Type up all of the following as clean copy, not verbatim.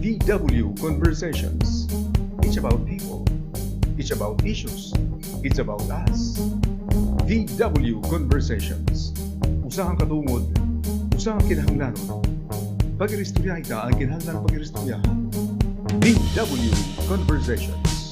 VW Conversations. It's about people. It's about issues. It's about us. VW Conversations. Usahang katungod, usahang kinahanglanon. Pag-iristorya ita ang kinahanglan pag-iristorya. VW Conversations.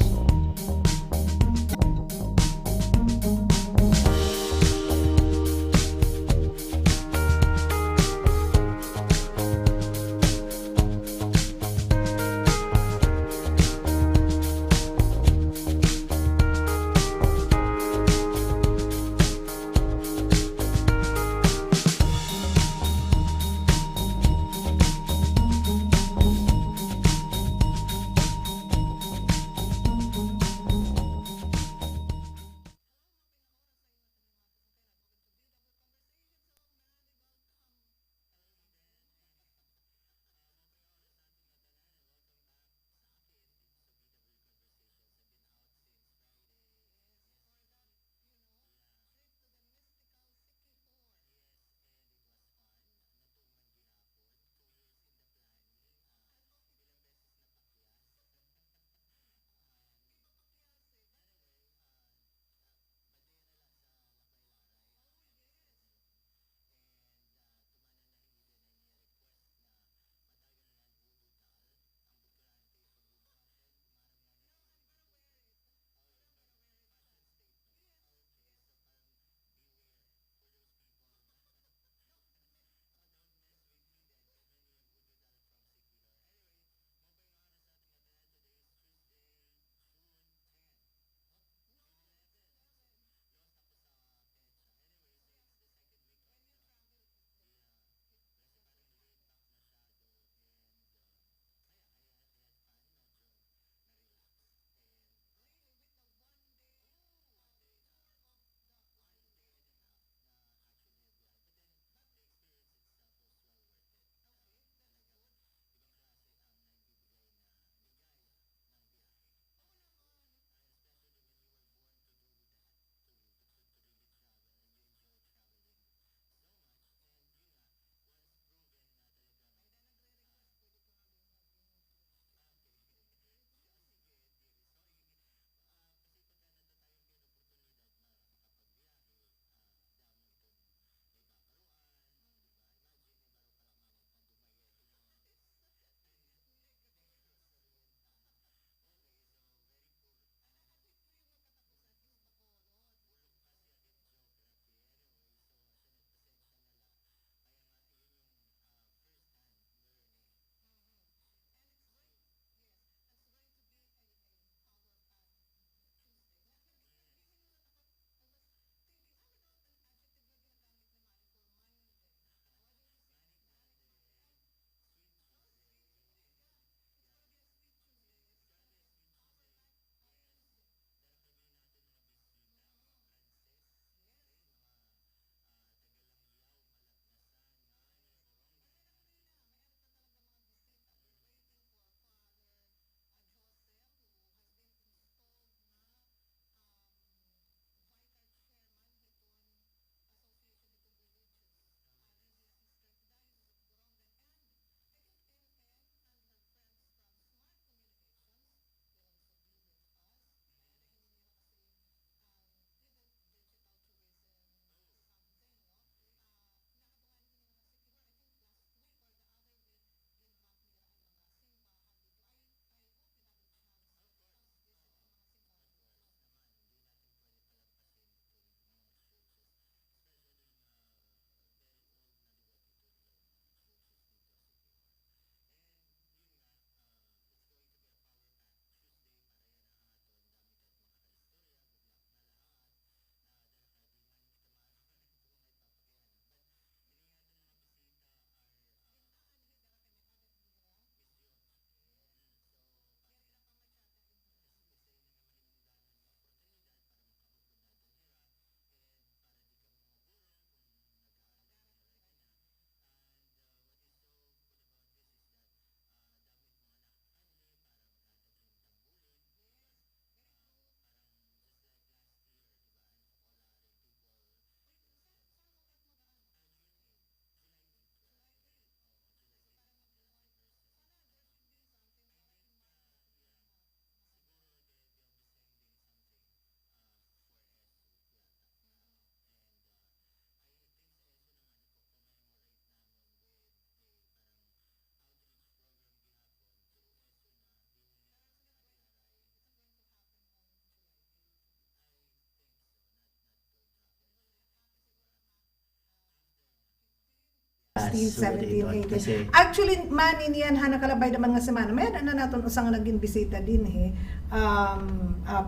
17, 18. Kasi Actually, mani niyan nakalabay naman nga semana. Mayroon na naton usang naging bisita din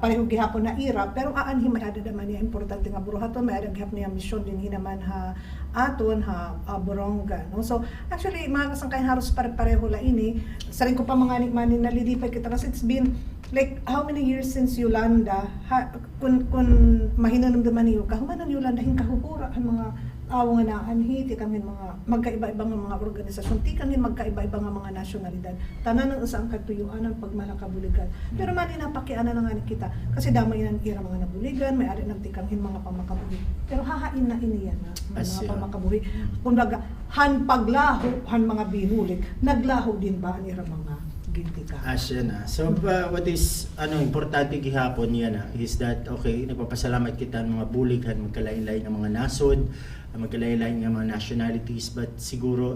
pareho gihapon na ira, pero aanhi may ada naman niya importante nga buruhaton, may ada gihapon niya mission din hinaman aton Boronga, no? So actually mga kasangkayan haros pare-pareho la ini. Saring ko pa mga mani nalilipay kita kasi it's been like how many years since Yolanda kun mahinanamdaman niyo kahumanan Yolanda hin kahuhura ang mga awo nga naanhi ti kami mga magkaiba-ibang mga organisasyon ti kami magkaiba-ibang mga nasyonalidad tanan ng usang katuyuan ang pagmalakabuligan pero mani napakianan na nga ni kita kasi damay nang ira mga nabuligan may ari nang tikanghin mga pamakabuhi pero hahain na iniyan na mga pamakabuhi kumbaga han paglaho han mga bihulig naglaho din ba ni mga gintika. Asya na. So what is importante gihapon yan is that okay, nagpapasalamat kita ng mga bulighan magkalain-lain ng mga nasod, magkalain-lain ng mga nationalities, but siguro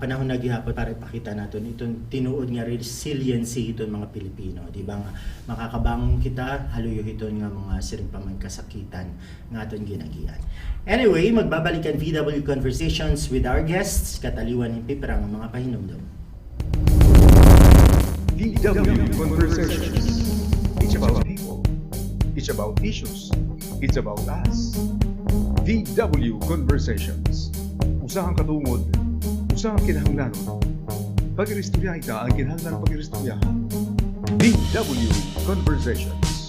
panahon na gihapon para ipakita natin itong tinuod nga resiliency itong mga Pilipino, di ba nga makakabangon kita haluyo iton nga mga siring pamangkasakitan nga aton ginagian. Anyway, magbabalikan VW Conversations with our guests, kataliwan ng piperang mga pahinumdum. VW Conversations. It's about people. It's about issues. It's about us. VW Conversations. Usahang katungod, usahang kinahanglanon. Pag-iristorya ita ang kinahanglan pag-iristoryahan. VW Conversations.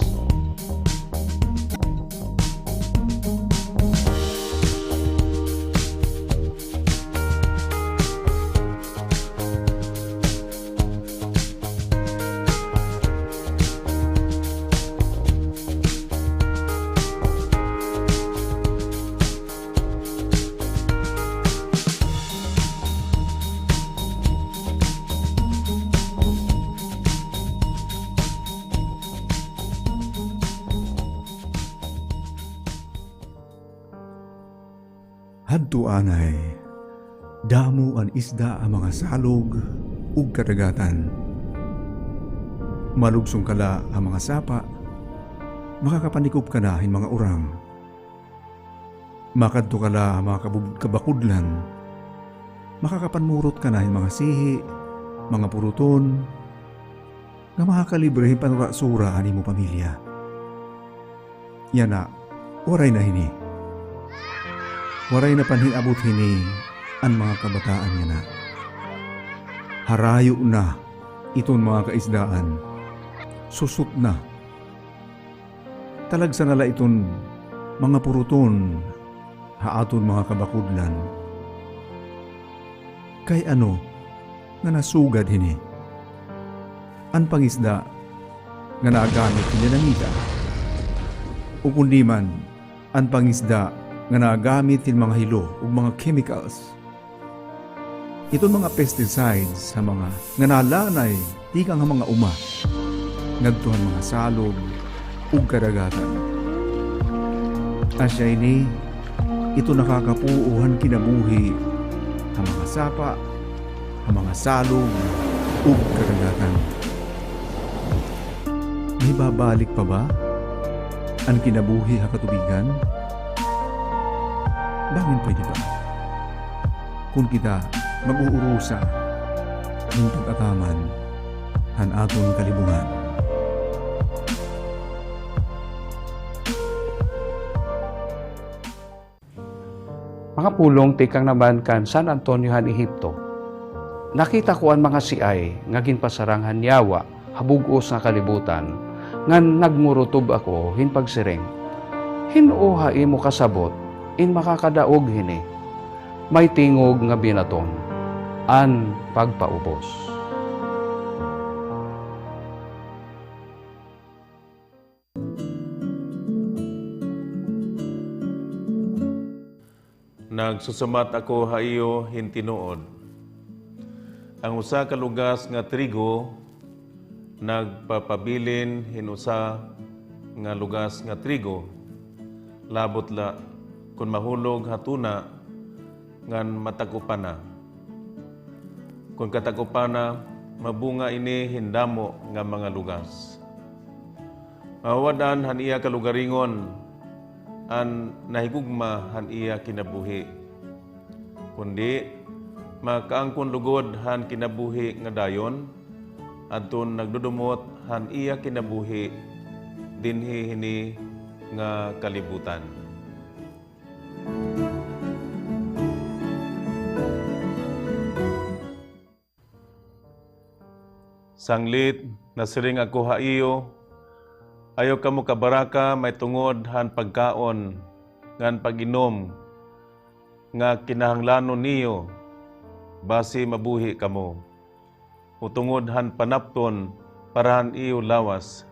Hadto anay, damo ang isda ang mga salog ug kadagatan. Malugsong kala ang mga sapa, makakapanikop ka na hin mga urang. Makadto kala ang mga kabakudlan, makakapanmurot ka na hin mga sihi, mga puruton, nga makakalibre hin panurasura ani mo pamilya. Yan na, waray na hini. Waray na panhinabot hini ang mga kabataan niya na. Harayo na iton mga kaisdaan. Susut na. Talagsa nala iton mga puruton haaton mga kabakudlan. Kay ano nga nasugad hini. Ang pangisda nga naagamit niya ng ita. O kundi man ang pangisda nga nagamit ng mga hilo ug mga chemicals. Itong mga pesticides sa mga nga nalanay di kang mga uma ngadtuhan mga salog ug kadagatan. Asya ini ito nakakapuuhan kinabuhi ang mga sapa, ang mga salog ug kadagatan. May babalik pa ba ang kinabuhi ha katubigan? Bangin pwede ba? Kung kita mag-uurusa ng pag-ataman han aton kalibungan. Mga pulong tikang naman kan San Antonio han Ehipto. Nakita ko ang mga siay nga ginpasarang han yawa habugos nga kalibutan ngan nagmurutob ako hin pagsiring. Hinuha imo kasabot in makakadaog hini, may tingog nga binaton, an pagpaubos. Nagsusumat ako haiyo hintinuod. Ang usa ka lugas nga trigo nagpapabilin hinusa nga lugas nga trigo. Labot la kung mahulog hatuna ngan matagupan na. Kung katagupan na, mabunga ini hindamo nga mga lugas. Mawadan han iya kalugaringon, an nahigugma han iya kinabuhi. kundi makaangkon lugod han kinabuhi nga dayon, adton nagdudumot han iya kinabuhi dinhi hini nga kalibutan. Sanglit, nasiring ako haiyo, ayaw kamo kabaraka may tungod han pagkaon, ngan pag-inom, nga kinahanglanon niyo, basi mabuhi kamo. Utungod han panapton, parahan iyo lawas.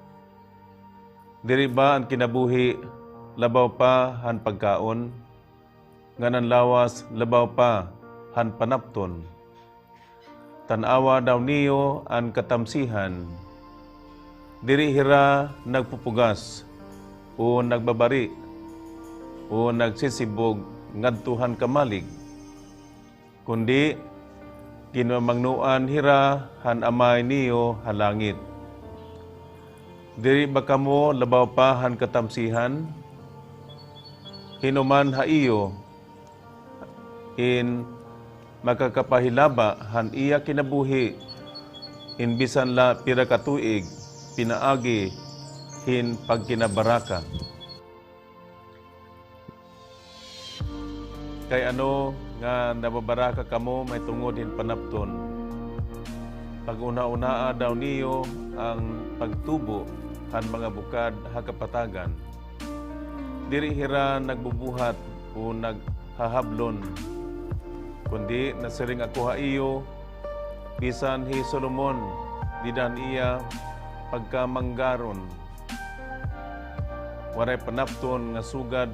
Diri ba ang kinabuhi, labaw pa han pagkaon, nganan lawas, labaw pa han panapton. Tanawa daw niyo ang katamsihan, diri hira nagpupugas o nagbabari o nagsisibog ngadtuhan kamalig, kundi kinamangnuan hira han amay niyo halangit. Diri ba kamo labaw pa han katamsihan? Hinuman haiyo in makakapahilaba han iya kinabuhi in bisan la pira ka tuig pinaagi hin pagkinabaraka. Kay ano nga nababaraka kamo may tungod hin panapton. Pag una-unaa daw niyo ang pagtubo han mga bukad hakapatagan. Diri hira nagbubuhat o naghahablon, kundi nasiring ako haiyo, bisan hi Solomon, didan iya pagkamanggaron. Waray panapton nga sugad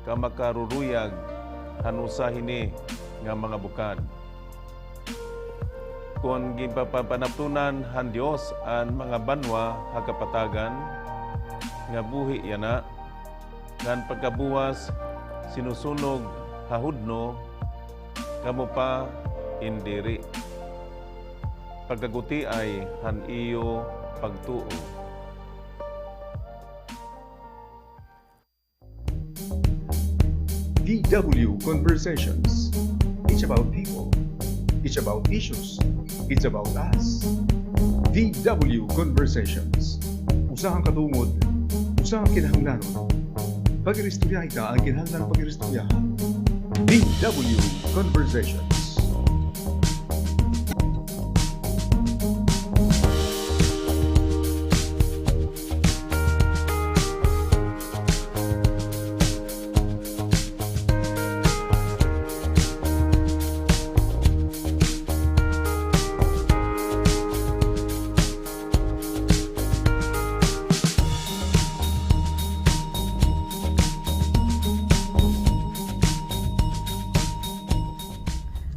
ka makaruruyag hanusa hini nga mga bukad. Kung gipapanaptunan han Dios an mga banwa hakapatagan, nga buhi yana, ngan pagkabuwas sinusunog hahudno, kamo pa indiri. Pagkaguti ay han iyo pagtuo. DW Conversations. It's about people. It's about issues. It's about us. DW Conversations. Usahang katungod, usahang kinahanglanon. Pag-iristorya ita ang kinahanglan pag-iristorya. DW Conversations.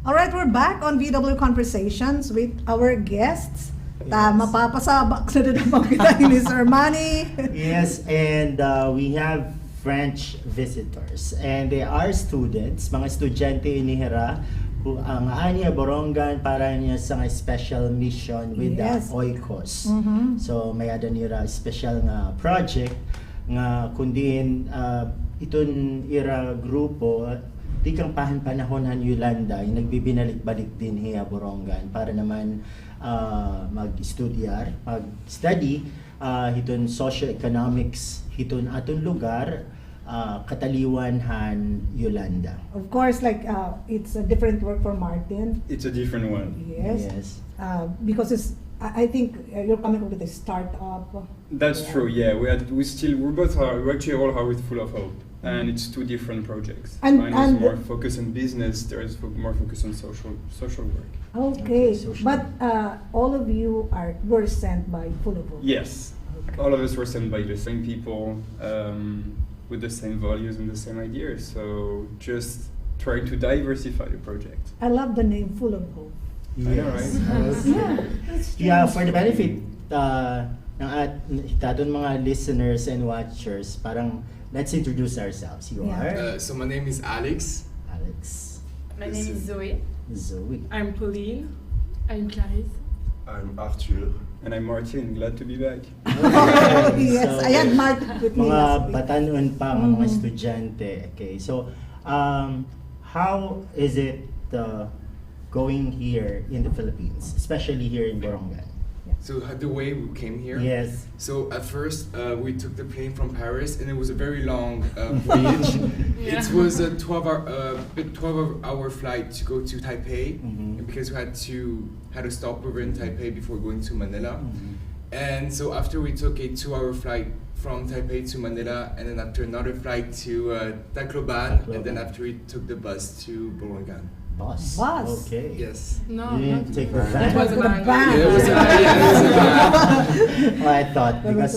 Alright, we're back on VW Conversations with our guests. Yes. Mapapasabak na din ang kita ni Sir Manny. Yes, and we have French visitors. And they are students, mga estudyante inihira, who ang anya borongan para niya sa nga special mission with Yes. the Oikos. Mhm. So may ada nira special nga project nga kundin iton ira grupo di kang panahon han Yolanda yung nagbibinalik-balik din hiya borongan para naman mag-estudyar, mag-study hiton socio-economics hiton aton lugar kataliwan han Yolanda. Of course, like it's a different work for Martin. It's a different one. Yes. Because it's, I think you're coming up with a startup. That's Yeah. true. Yeah, we actually all are full of hope, and it's two different projects. And- Mine and- is more focused on business. There is more focused on social work. Okay, Okay, social. but all of you were sent by Fulovo. Yes, Okay. all of us were sent by the same people with the same values and the same ideas. So just try to diversify the project. I love the name Fulovo. know, right? Yeah, it's Yeah, true. for the benefit ng aton mga listeners and watchers, parang let's introduce ourselves. You Yeah. are So my name is Alex. Alex, My name is Zoe. Zoe. I'm Pauline. I'm Clarisse. I'm Arthur. And I'm Martin. Glad to be back. Yes, So, I had Martin with me mga last week. batanon pa, mga Mhm. estudyante. Okay, so how is it going here in the Philippines, especially here in Borongan? So the way we came here. Yes. So at first we took the plane from Paris, and it was a very long voyage. It was a 12-hour flight to go to Taipei, Mhm. because we had a stopover in Taipei before going to Manila. And so after we took a 2-hour flight from Taipei to Manila, and then after another flight to Tacloban, and then after we took the bus to Borongan. Bus. Bus. Okay. Yes. No, You didn't not take the that van? was a The van. van. Yeah, it was a van. Well, I thought because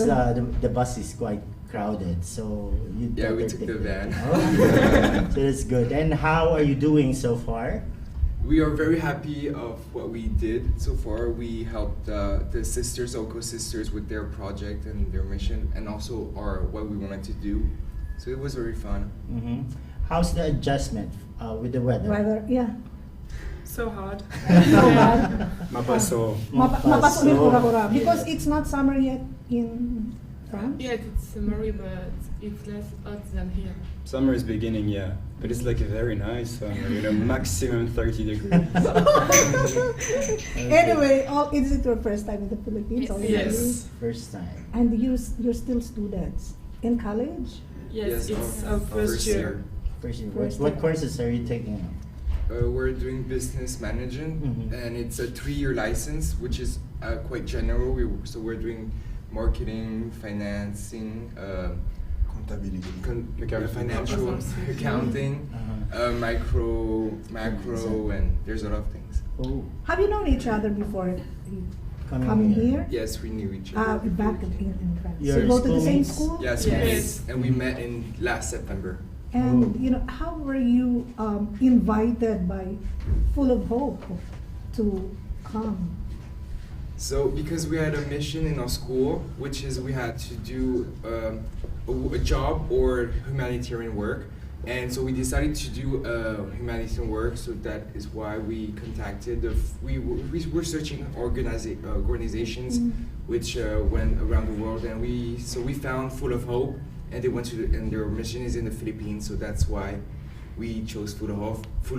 the bus is quite crowded, so you Yeah, we better took take the van. Oh. So that's good. And how are you doing so far? We are very happy of what we did so far. We helped the sisters, Oko sisters, with their project and their mission, and also what we wanted to do. So it was very fun. Mm-hmm. How's the adjustment with the weather? Rather, yeah. So hard. So bad. Mapaso. Mapasok din kura-kura. Because it's not summer yet in France. Yes, it's summery, but it's less hot than here. Summer is beginning, yeah, but it's like a very nice summer. Maximum 30 degrees. Anyway, is it your first time in the Philippines? Yes. already? Yes. First time. And you're still students in college? Yes, it's our first year. First year. First What year. courses are you taking? We're doing business management, Mhm. and it's a 3-year license, which is quite general. So we're doing marketing, financing, Accounting. financial Accounting. accounting, macro, and there's a lot of things. Oh, Have you known each other before you coming coming here? Yes, we knew each other. Back in France. Your You go to the same schoolmates? school? Yes, Yes. and we met in last September. And how were you invited by Full of Hope to come? So because we had a mission in our school, which is we had to do a job or humanitarian work, and so we decided to do humanitarian work. So that is why we contacted we were searching organizations which went around the world, and we found Full of Hope, and they went and their mission is in the Philippines. So that's why we chose Full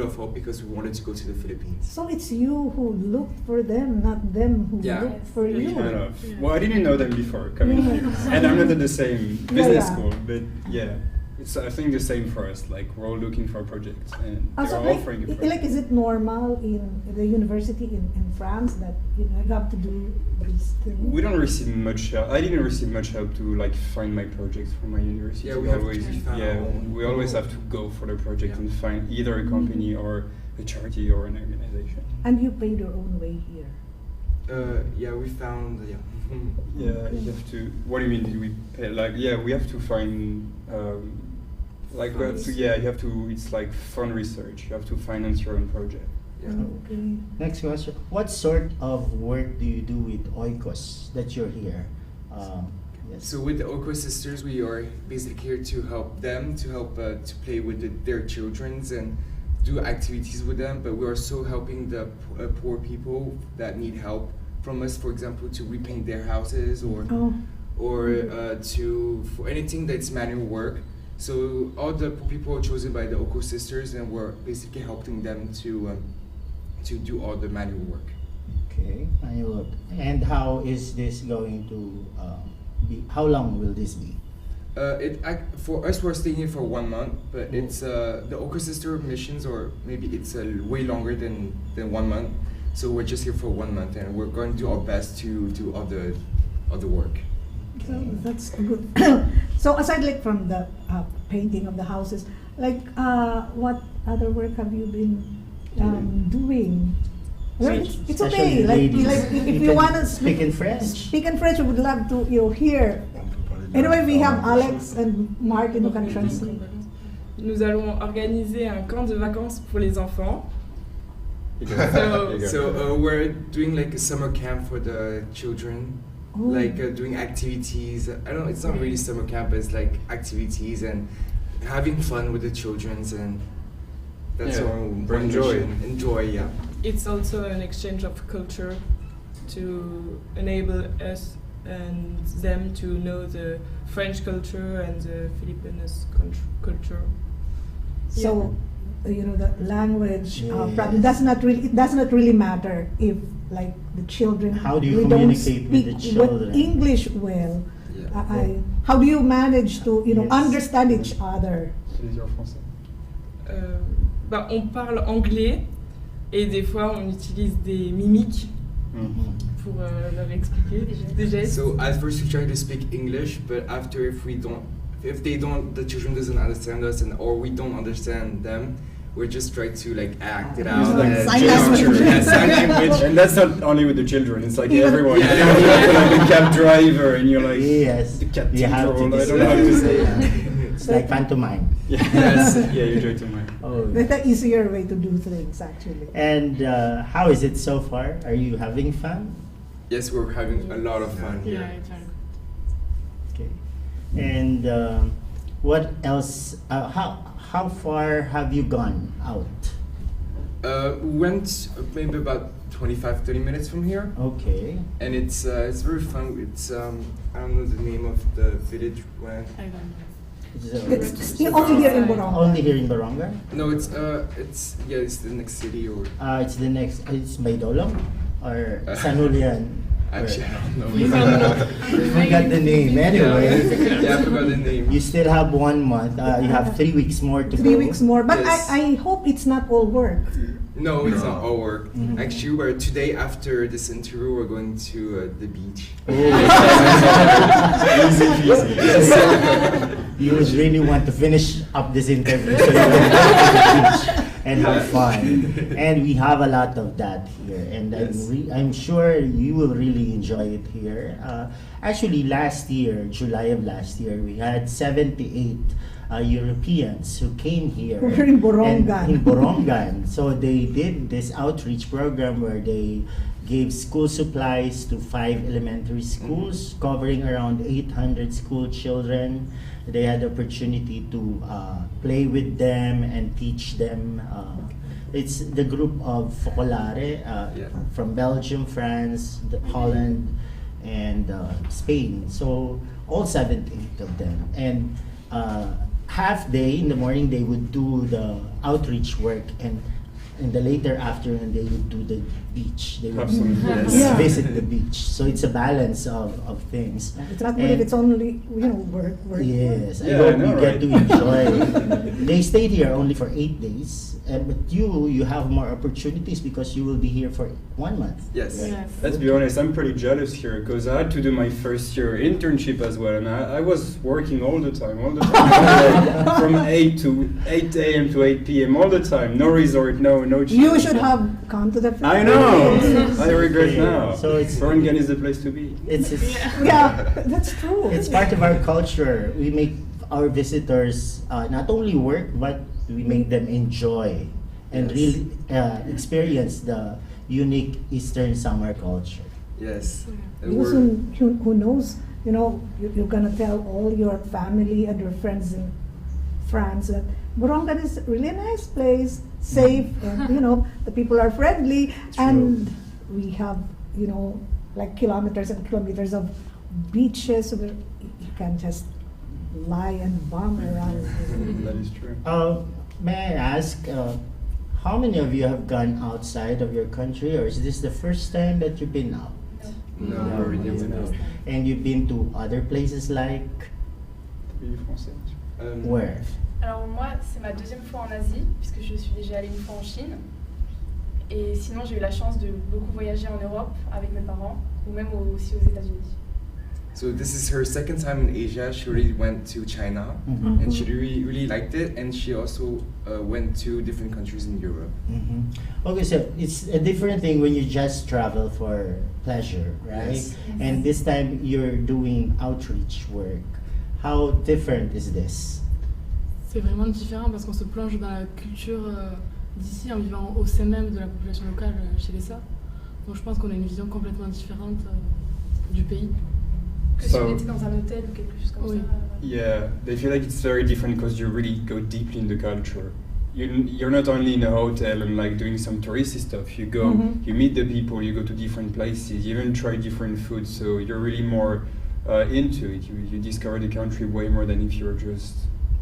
of Hope because we wanted to go to the Philippines. So it's you who looked for them, not them who Yeah. looked for you. Kind of. Yeah. Well, I didn't know them before coming Yeah. here, and I'm not at the same business Yeah. school, but yeah, it's I think the same for us. Like we're all looking for projects, and Also, they're offering a project. is it normal in the university in France that you have to do these things? We don't receive much help. I didn't receive much help to like find my projects from my university. Yeah, we have to find yeah, our own. we always have to go for the project Yeah. and find either a company or a charity or an organization. And you paid your own way here. Yeah, we found Yeah, you have to. What do you mean? Did we pay? Like, yeah, we have to find. Like, we have to, yeah, you have to. It's like fund research. You have to finance your own project. Yeah. Okay. next question. What sort of work do you do with Oikos that you're here? Yes. So with the Oko sisters, we are basically here to help them, to play with their childrens and do activities with them. But we are also helping the poor people that need help from us. For example, to repaint their houses Oh. for anything that's manual work. So all the poor people are chosen by the Oko sisters, and we're basically helping them to do all the manual work. Okay. I look. And how is this going to be? How long will this be? For us, we're staying here for 1 month, but it's the Oko sister missions, or maybe it's way longer than 1 month. So we're just here for 1 month, and we're going to do our best to do all the work. So that's good. So aside from the painting of the houses, what other work have you been doing? Well, it's okay. Especially ladies. If you can want to speak in French. speak in French, we would love to hear. Anyway, we have Alex and Martin who can translate. Nous allons organiser un camp de vacances pour les enfants. So we're doing like a summer camp for the children, Oh. doing activities. It's not really summer camp, but it's like activities and having fun with the childrens, and that's Yeah, our bring one joy. mission. Enjoy, yeah. It's also an exchange of culture to enable us and them to know the French culture and the Filipino culture. So the language Yes. problem does not really, it does not really matter if like the children How do you really don't communicate with the speak children? English well. Yeah. How do you manage to Yes. understand each other? Plaisir français. On parle anglais et des fois on utilise des mimiques Mhm. pour leur expliquer des gestes. So at first we try to speak English, but after if the children doesn't understand us or we don't understand them, we just try to like act it out. Like and sign gesture, language. yeah, sign language. And that's not only with the children, it's like Even- everyone. Yeah. You're like a cab driver and you're like, Yes, the you have to cathedral, I don't know how to say yeah. it. It's like pantomime. Yes, yeah, you try to mind. Oh. That's an easier way to do things actually. And how is it so far? Are you having fun? Yes, we're having a lot of fun Yeah, here. it's very good. Okay. And what else? How far have you gone out? We went maybe about 25-30 minutes from here, Okay. and it's very fun. It's I don't know the name of the village when. I don't know. It's, It's only here in Boronga. only here in Boronga? No, it's the next city or. It's the next. It's Maydolong or San Julian. Actually, I don't know. You forgot the name. Anyway, Yeah, I forgot the name. you still have 1 month. You have 3 weeks more to 3 go. weeks more, but Yes. I hope it's not all work. No, it's not all work. Mhm. Actually, today after this interview, we're going to the beach. You would really want to finish up this interview so you can go to the beach and have fun. And we have a lot of that here, and Yes. I'm sure you will really enjoy it here. Actually, last year, July of last year, we had 78 Europeans who came here. We're in Borongan. And in Borongan. So they did this outreach program where they gave school supplies to 5 elementary schools, covering around 800 school children. They had the opportunity to play with them and teach them. It's the group of Focolare from Belgium, France, Holland, and Spain. So all 78 of them. And half day in the morning they would do the outreach work, and in the later afternoon they would do the beach. They would Have some fun. Yeah. visit the beach. So it's a balance of things. It's not good if it's only work. Yes, I Yeah, hope I know, you get right? to enjoy. They stayed here only for 8 days, but you have more opportunities because you will be here for 1 month. Yes. Yes. Let's be honest, I'm pretty jealous here because I had to do my first year internship as well, and I was working all the time, like, from 8 a.m. to 8 p.m. all the time, no resort, no chill. You should have come to the I know. Philippines. I regret Yeah. now. So it's- Borongan is the place to be. It's Yeah, that's true. it's part of our culture. We make our visitors not only work, but we make them enjoy and Yes. really experience the unique Eastern summer culture. Yes. And Because we're- who knows, you're gonna tell all your family and your friends in France that Borongan is really a nice place, safe, and the people are friendly, and we have like kilometers and kilometers of beaches where you can just lie and bum around. That is true. May I ask, how many of you have gone outside of your country, or is this the first time that you've been out? No, we already went out. And you've been to other places like Pays français. where? Alors moi, c'est ma deuxième fois en Asie, puisque je suis déjà allée une fois en Chine. Et sinon, j'ai eu la chance de beaucoup voyager en Europe avec mes parents, ou même aussi aux États-Unis. So this is her second time in Asia. She already went to China, Mhm. and she really liked it. And she also went to different countries in Europe. Mhm. Okay, so it's a different thing when you just travel for pleasure, right? Yes. And this time you're doing outreach work. How different is this? C'est vraiment différent parce qu'on se plonge dans la culture d'ici en vivant au sein même de la population locale chez les Sœurs. Donc je pense qu'on a une vision complètement différente du pays. Que si So- on était dans un hôtel ou quelque chose comme Oui. ça. Yeah, they feel like it's very different because you really go deeply in the culture. You're not only in a hotel and like doing some touristy stuff. You go, you meet the people, you go to different places, you even try different foods. So you're really more into it. You discover the country way more than if you're just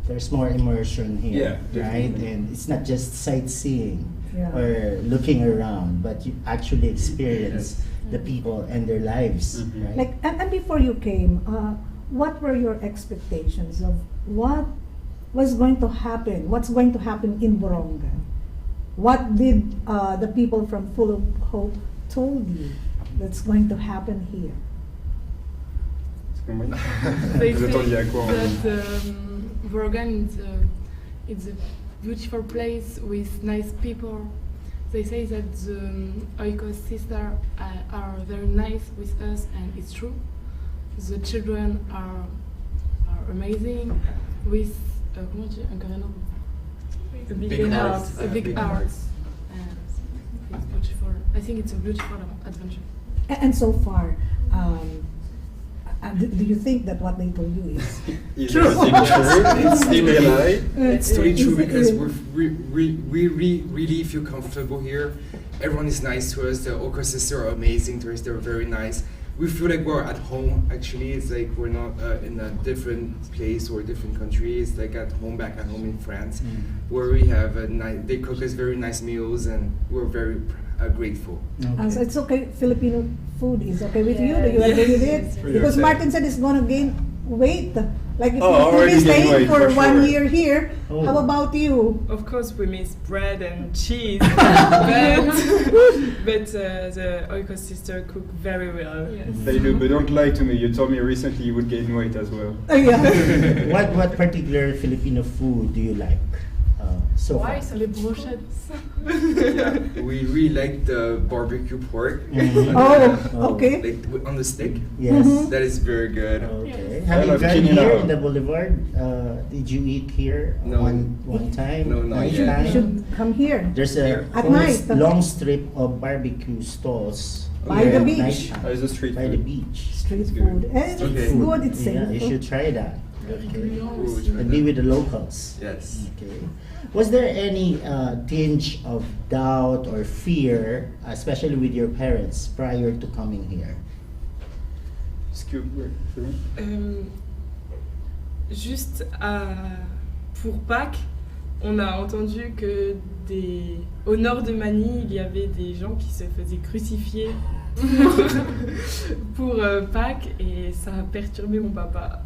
there's more immersion here, Yeah, right? definitely. And it's not just sightseeing Yeah. or looking around, but you actually experience the people and their lives, Mhm. right? Like, and before you came, what were your expectations of what was going to happen? What's going to happen in Borongan? What did the people from Full of Hope told you that's going to happen here? They Vous say attendiez à quoi en- that Borongan it's a beautiful place with nice people. They say that the Oikos sisters are very nice with us, and it's true. The children are amazing with comment tu dis, un coréen A big heart. a big heart. And it's beautiful. I think it's a beautiful adventure. And so far, do you think that what they told you is Is true? everything true? It's still a lie? It's totally true Is it- because we really feel comfortable here. Everyone is nice to us. The Oka sisters are amazing to us. They're very nice. We feel like we're at home. Actually, it's like we're not in a different place or a different country. It's like at home, back at home in France, where we have they cook us very nice meals, and we're very grateful. So it's okay. Filipino food is okay with you. Do you Yes. agree with it? pretty Because okay. Martin said he's gonna gain weight. Like if Oh, you'll be already gained staying weight, for for 1 sure. year here, Oh. how about you? Of course, we miss bread and cheese, but the Oikos sister cook very well. They do, but don't lie to me. You told me recently you would gain weight as well. Yeah. What particular Filipino food do you like so far? Why so Les brochettes. We really like the barbecue pork. Mhm. Oh, okay. Like on the stick. Yes. Mhm. That is very good. Okay. I Have you love gone quinoa. here in the Boulevard? Did you eat here No. one time? No, not Nice yet. time? You should come here. There's a At whole night. long strip of barbecue stalls By here the at beach. nighttime. It's a street By the food. beach. Street It's food. good. And it's Okay. good, it's safe. Yeah, you should try that. Okay. Ooh, try And be that. with the locals. Yes. Okay. Was there any tinge of doubt or fear, especially with your parents, prior to coming here? Excuse me. Juste pour Pâques, on a entendu que au nord de Manille, il y avait des gens qui se faisaient crucifier pour Pâques, et ça a perturbé mon papa.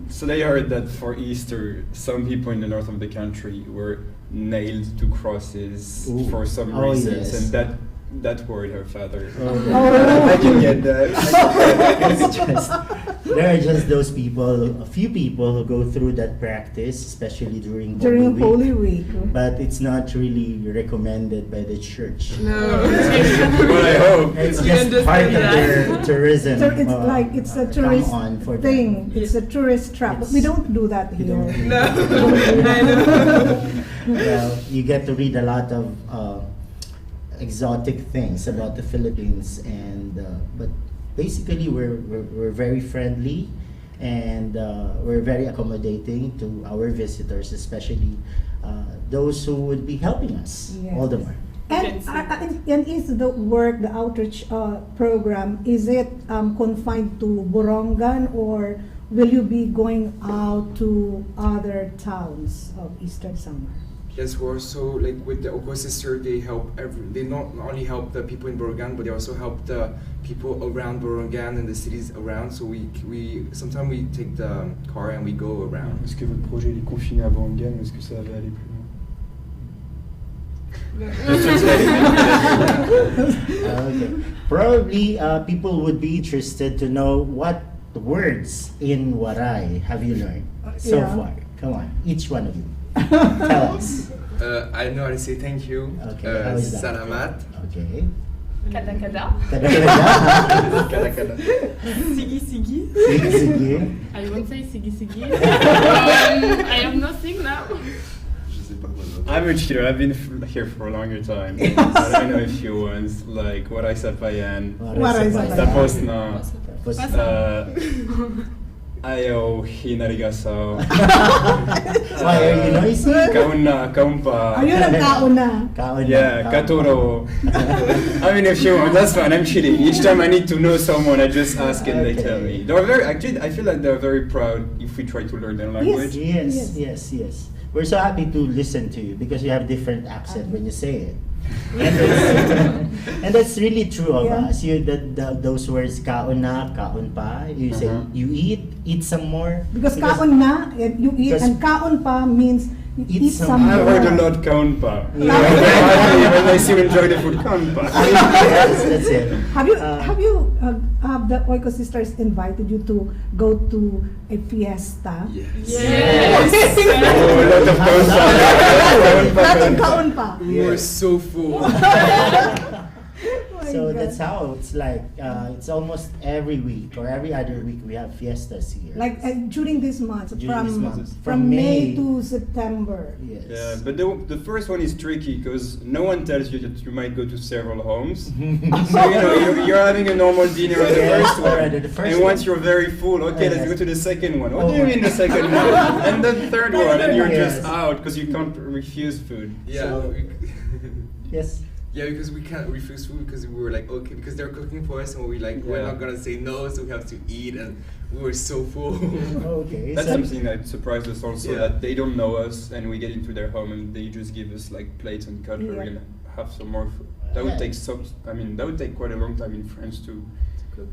So they heard that for Easter, some people in the north of the country were nailed to crosses Ooh. for some Oh, reasons, yes. and that worried her father. Oh. I can get that. It's just, there are just those people, a few people who go through that practice, especially during Holy Week. But it's not really recommended by the church. No. Well, I hope. It's We just part of understand their tourism. So it's like it's a tourist come on for them. thing. It's a tourist trap. But we don't do that You here. don't do No. that. I know. Well, you get to read a lot of exotic things about the Philippines, and but basically we're very friendly, and we're very accommodating to our visitors, especially those who would be helping us all the more. And is the work, the outreach program, is it confined to Borongan, or will you be going out to other towns of Eastern Samar? Yes, we're also like with the Oko sister. They help they not only help the people in Borongan, but they also help the people around Borongan and the cities around. So we sometimes we take the car and we go around. Est-ce que votre projet est confiné à Borongan ou est-ce que ça va aller plus loin? Okay. Probably people would be interested to know what words in Waray have you learned so Yeah. far. Come on, each one of you. Tell us. I know how to say thank you. Okay, how is that? Salamat. Okay. Kada kada. Kada kada. Sigi sigi. Sige, sige. I won't say sigi sigi. I have nothing now. I'm a cheater. I've been here for a longer time. I know a few ones, like what I said by Anne. Waray Sabayan. Tapos na. Tapos, Ayo, hinarigasaw. Why are you noisy? Kauna, kaumpa. Ayun ang kauna. Kaon na, Yeah, kaon. Katoro. I mean, if you want, that's fine. I'm kidding. Each time I need to know someone, I just ask and they tell me. They're very, actually, I feel like they're very proud if we try to learn their language. Yes, yes, yes. We're so happy to listen to you because you have different accent when you say it. And that's really true of Yeah. us. You those words kaon na, kaon pa. You say you eat some more. Because kaon na, you eat, Because- and kaon pa means you Eat eat some some more. I've more. heard a lot kaunpa. Yeah. When I see you enjoy the food, kaunpa. Yes, that's it. Have you have the Oiko sisters invited you to go to a fiesta? Yes. Oh, a lot of kaunpa. Kaunpa, Not in kaunpa. kaon pa. We were so full. Oh my So God. that's how it's like. It's almost every week or every other week we have fiestas here. Like during this month, During this from month. from From May May. to September. Yes. Yeah, but the first one is tricky because no one tells you that you might go to several homes. So you're having a normal dinner on the Yes, first one, already the first and once one. you're very full, okay, let's Yes. go to the second one. What Oh do you my- mean the second one? And the third one, and you're Yes. just out because you can't refuse food. Yeah. So- Yes. Yeah, because we can't refuse food because we were like, okay, because they're cooking for us and we're like, we're Yeah. not gonna say no, so we have to eat, and we were so full. Okay. That's so- something that surprised us also, Yeah. that they don't know us and we get into their home and they just give us like plates and cutlery Yeah. and have some more food. That would Yeah. take that would take quite a long time in France to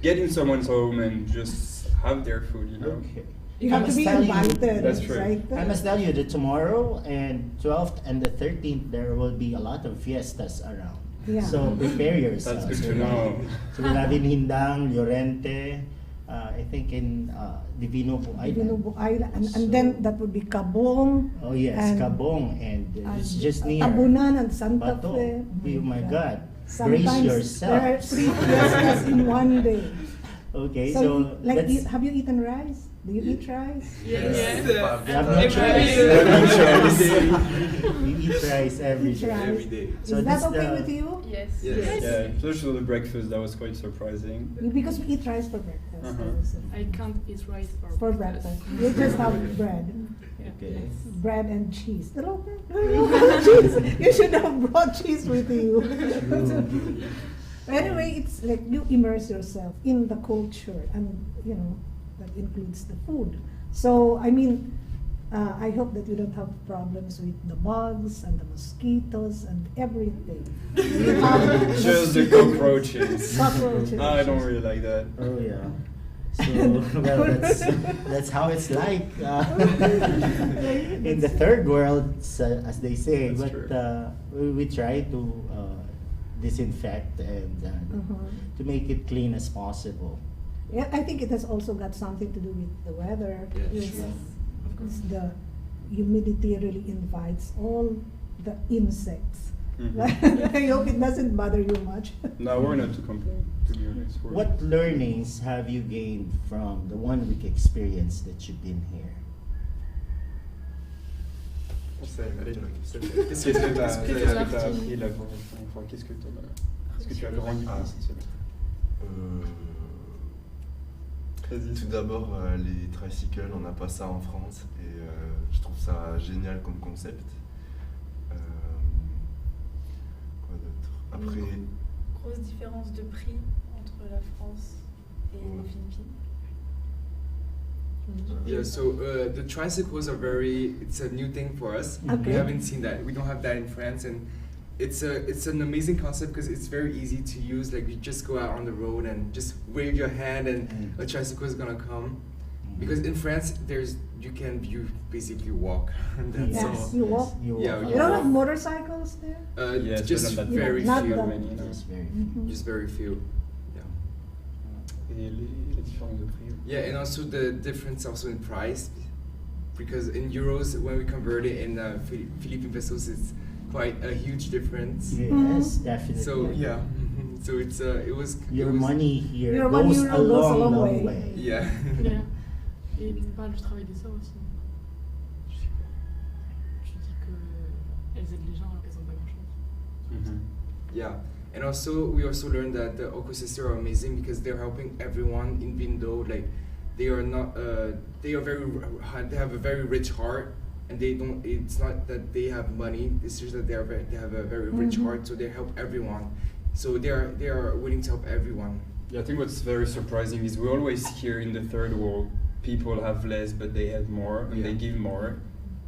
get in someone's home and just have their food, you know. Okay. You I have to must be tell you- invited. That's true. Right? I must tell you that tomorrow and 12th and the 13th there will be a lot of fiestas around. Yeah. So prepare yourself. That's good to know. So we'll have in Hindang, Llorente, I think in Divino Po Island. Dinubo Island, and then that would be Cabong. Oh yes, and- Kabong, and it's just near. Tabunan and Santa Bato. Fe. Oh my God. Sometimes Brace there are yourself. 3 fiestas in one day. Okay, So, so like, let's. have you eaten rice? Do you eat rice? Yes. You have no Every choice. day. You have no choice. Every We eat rice every Eat day. rice. Every day. So Is that that's okay the- with you? Yes. Yes. Yeah, especially the breakfast, that was quite surprising. Because we eat rice for breakfast. Uh-huh. I can't eat rice For breakfast. We just have bread. Okay. Bread and cheese. Cheese. You should have brought cheese with you. Anyway, it's like you immerse yourself in the culture, and that includes the food. So I mean, I hope that you don't have problems with the bugs and the mosquitoes and everything. You have Just the cockroaches. Cockroaches. I don't really like that. Oh yeah. So well, that's how it's like in the third world, as they say. That's But true. we try to disinfect and to make it clean as possible. Yeah, I think it has also got something to do with the weather. Yes. Yes. Because the humidity really invites all the insects. Mhm. I hope it doesn't bother you much. No, we're not to complain, to be honest. We're- What learnings have you gained from the 1 week experience that you've been here? Qu'est-ce que t'as appris la première fois? Qu'est-ce que tu as grandi essentiellement? Vas-y. Tout d'abord, les tricycles, on n'a pas ça en France et je trouve ça génial comme concept. Quoi d'autre? Après, Grosse différence de prix entre la France et les Philippines. Yeah, so the tricycles are it's a new thing for us. Okay. We haven't seen that. We don't have that in France, and it's an amazing concept because it's very easy to use. Like you just go out on the road and just wave your hand, and a tricycle is gonna come. Because in France, you basically walk, and that's Yes, all. you walk. Yeah, You don't have motorcycles there? Yes, Just but not very not few. that- many, you know. Just very Mhm. Just very few. Yeah. Et les différences de prix. Yeah, and also the difference also in price, because in euros when we convert it in Philippine pesos, it's quite a huge difference. Yes, definitely. So yeah, so it was Your it was, money here Your goes, €1 a goes a long, long long way. way. Yeah. Yeah. Et tu parles du travail des sœurs aussi. Tu dis qu'elles aident les gens alors qu'elles n'ont pas grand-chose. Mhm. Yeah, and also we also learned that the Oko sisters are amazing because they're helping everyone, even though like they are not. They are very. They have a very rich heart, and they don't. It's not that they have money. It's just that they have a very rich heart. So they help everyone. So they are willing to help everyone. Yeah, I think what's very surprising is we always hear in the third world people have less but they have more and they give more.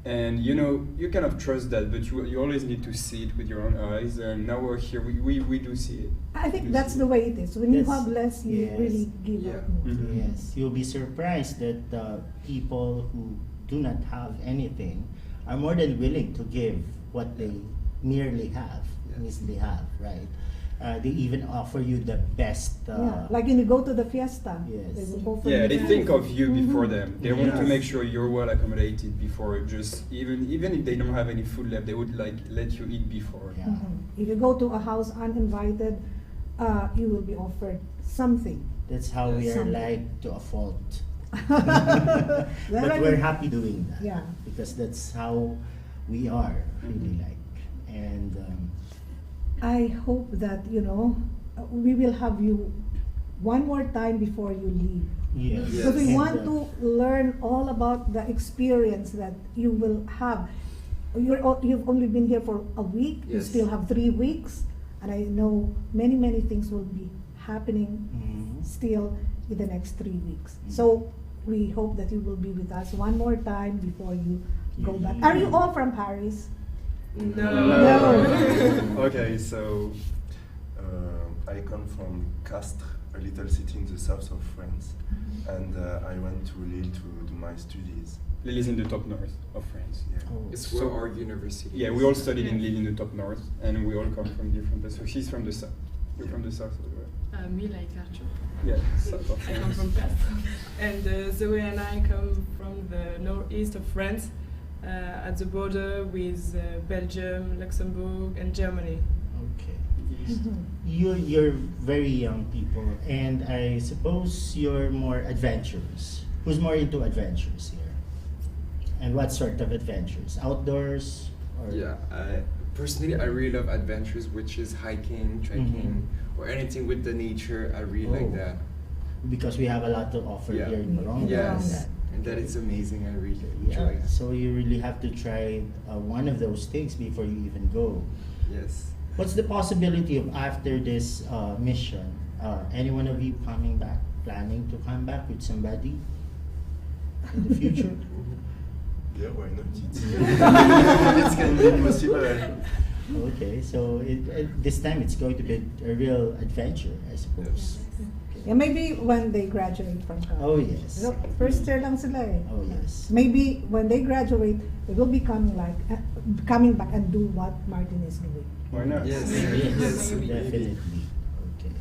And you know, you kind of trust that, but you always need to see it with your own eyes. And now we're here, we do see it. I think that's the way it is. When you have less, you Yes. really give Yeah. out more. Mhm. Yes, you'll be surprised that people who do not have anything are more than willing to give what they merely have, easily have, right? They even offer you the best. Yeah, like when you go to the fiesta, Yes. they will go for Yeah, you. they think of you before them. They want to Yes. make sure you're well accommodated before. Just even if they don't have any food left, they would like let you eat before. Yeah. If you go to a house uninvited, you will be offered something. That's how we are Something. like to a fault. Well, But I we're mean- happy doing that. Yeah. Because that's how we are really like. And I hope that, we will have you one more time before you leave. yes. Because we And, want to learn all about the experience that you will have. You've only been here for a week. You Yes. still have 3 weeks. And I know many, many things will be happening Mhm. still in the next 3 weeks. So we hope that you will be with us one more time before you go back. Are you all from Paris? Okay, so I come from Castres, a little city in the south of France, and I went to Lille to do my studies. Lille is in the top north of France. Yeah. It's So- where our university. Yeah, is. we all studied in Lille in the top north, and we all come from different places. So she's from the south. You're from the south as well. Me, like Arthur. Yeah, south of I come France. from Castres. And Zoe and I come from the northeast of France, at the border with Belgium, Luxembourg, and Germany. Okay. You're very young people, and I suppose you're more adventurous. Who's more into adventures here? And what sort of adventures? Outdoors? Or Yeah, personally, I really love adventures, which is hiking, trekking, or anything with the nature. I really like Oh. that. Because we have a lot to offer Yeah. here in Moronga. Yes, and that is amazing. I really enjoy Yeah, it. so you really have to try one of those things before you even go. Yes. What's the possibility of after this mission? Any one of you coming back, planning to come back with somebody in the future? Yeah, why not? It's can be possible. Okay, so this time it's going to be a real adventure, I suppose. Yeah, maybe when they graduate from college. Oh yes. Look, first year lang sila eh. Oh yes. Maybe when they graduate, they will be coming back and do what Martin is doing. Why not? Yes. Yes, Yes. definitely. Okay.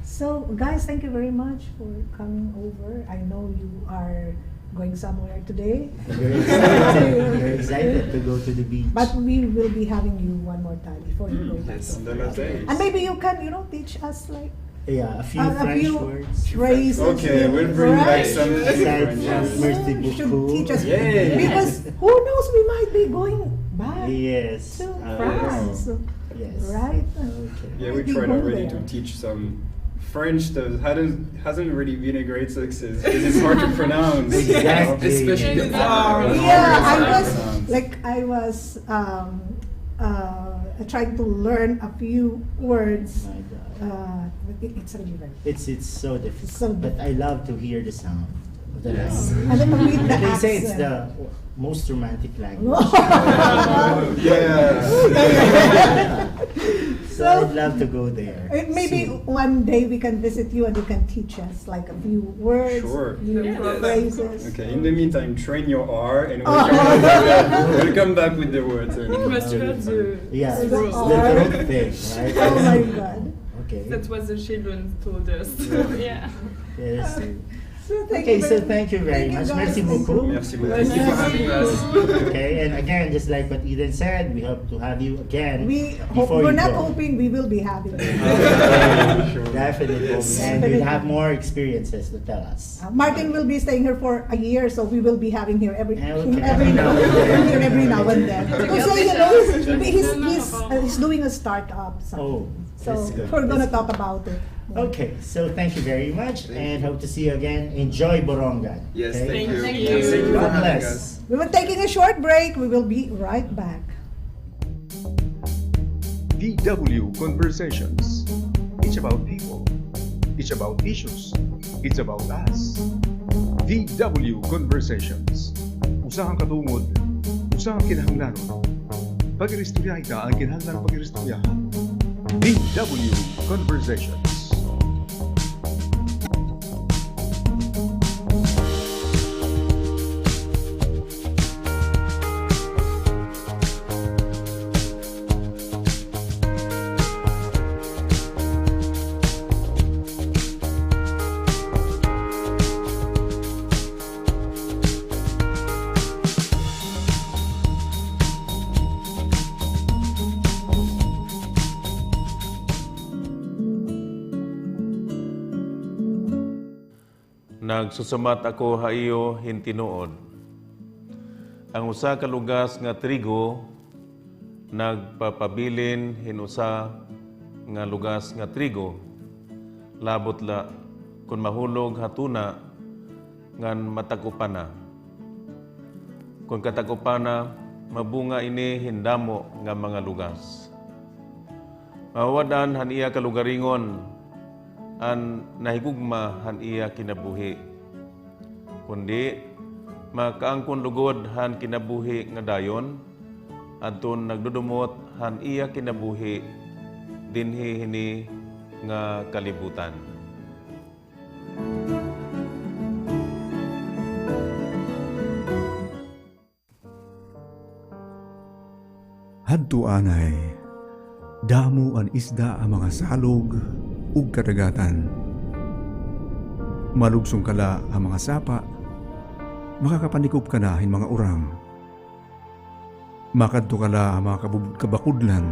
So, guys, thank you very much for coming over. I know you are going somewhere today. You're excited to go to the beach. But we will be having you one more time before you go back. Yes. And then I say- And maybe you can, teach us like Yeah, a few a French few words. phrases. Okay, we'll bring back right? some Aside French from words. merci You should beaucoup. teach us. Yay. Because who knows, we might be going back Yes. to Ah, France. Yes. Right? Okay. Yeah, we Maybe tried go already there. to teach some French that hasn't really been a great success because it's hard to pronounce. you know? Exactly. Especially the Yeah. R. Yeah, R. I was trying to learn a few words. My God. It's really very. It's so difficult. So but I love to hear the sound of the Yes. language. And then read the They say it's accent. the most romantic language. Yeah. So I'd love to go there. Maybe soon. one day we can visit you and you can teach us like a few words, Sure. few Yes. phrases. Okay, in the meantime, train your R and Oh. we'll come back with the words. You must heard the Yeah, So the that's all. throat thing, right? Oh my God. Okay. That's what the children told us. Yeah. Yes. So thank Okay, you so very- thank you very much. guys. Merci Thank beaucoup. you. Merci beaucoup. Thank you for having us. Okay, and again, just like what Eden said, we hope to have you again. We before we're you not go. hoping, we will be having you. Okay, Sure. definitely. Yes. And Definitely. you'll have more experiences to tell us. Martin will be staying here for a year, so we will be having here every Okay. every now and then. So he's doing a startup. Oh, So that's good. we're gonna That's talk about it. Okay, so thank you very much and hope to see you again. Enjoy Borongan. Yes, okay? thank you. Thank Yes, thank you for God having bless. us. We were taking a short break. We will be right back. VW Conversations. It's about people. It's about issues. It's about us. VW Conversations. Usahang katungod. Usahang kinahanglanon. Pag-iristorya ita ang kinahanglan pag-iristoryahan. VW Conversations. Nagsusumat ako haiyo hintinuod. Ang usa ka lugas nga trigo nagpapabilin hinusa nga lugas nga trigo. Labot la kun mahulog hatuna ngan matakupana. Kun katakupana mabunga ini hindamo nga mga lugas. Mawadan han iya ka lugaringon an nahigugma han iya kinabuhi. Kundi makaangkon lugod han kinabuhi nga dayon adton nagdudumot han iya kinabuhi dinhi hini nga kalibutan. Hadto anay, damo ang isda ang mga salog ug kadagatan. Malugsong kala ang mga sapa, makakapanikop ka na hin mga urang. Makadto kala ang mga kabakudlan,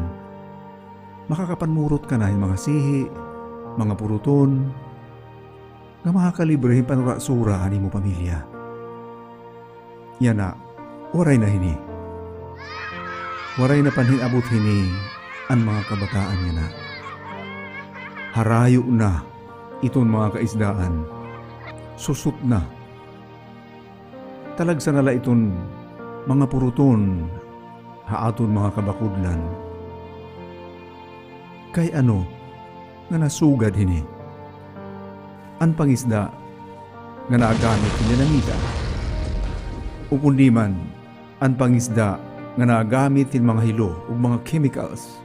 makakapanmurot ka na hin mga sihi, mga puruton, nga makakalibre hin panura-sura ani mo pamilya. Yan na, waray na hini. Waray na panhin abot hini ang mga kabataan niya na. Harayo na iton mga kaisdaan. Susut na. Talagsa nala iton mga puruton haaton mga kabakudlan. Kay ano nga nasugad hini? An pangisda nga naagamit hinanamita. O kundi man an pangisda nga naagamit hin mga hilo ug mga chemicals.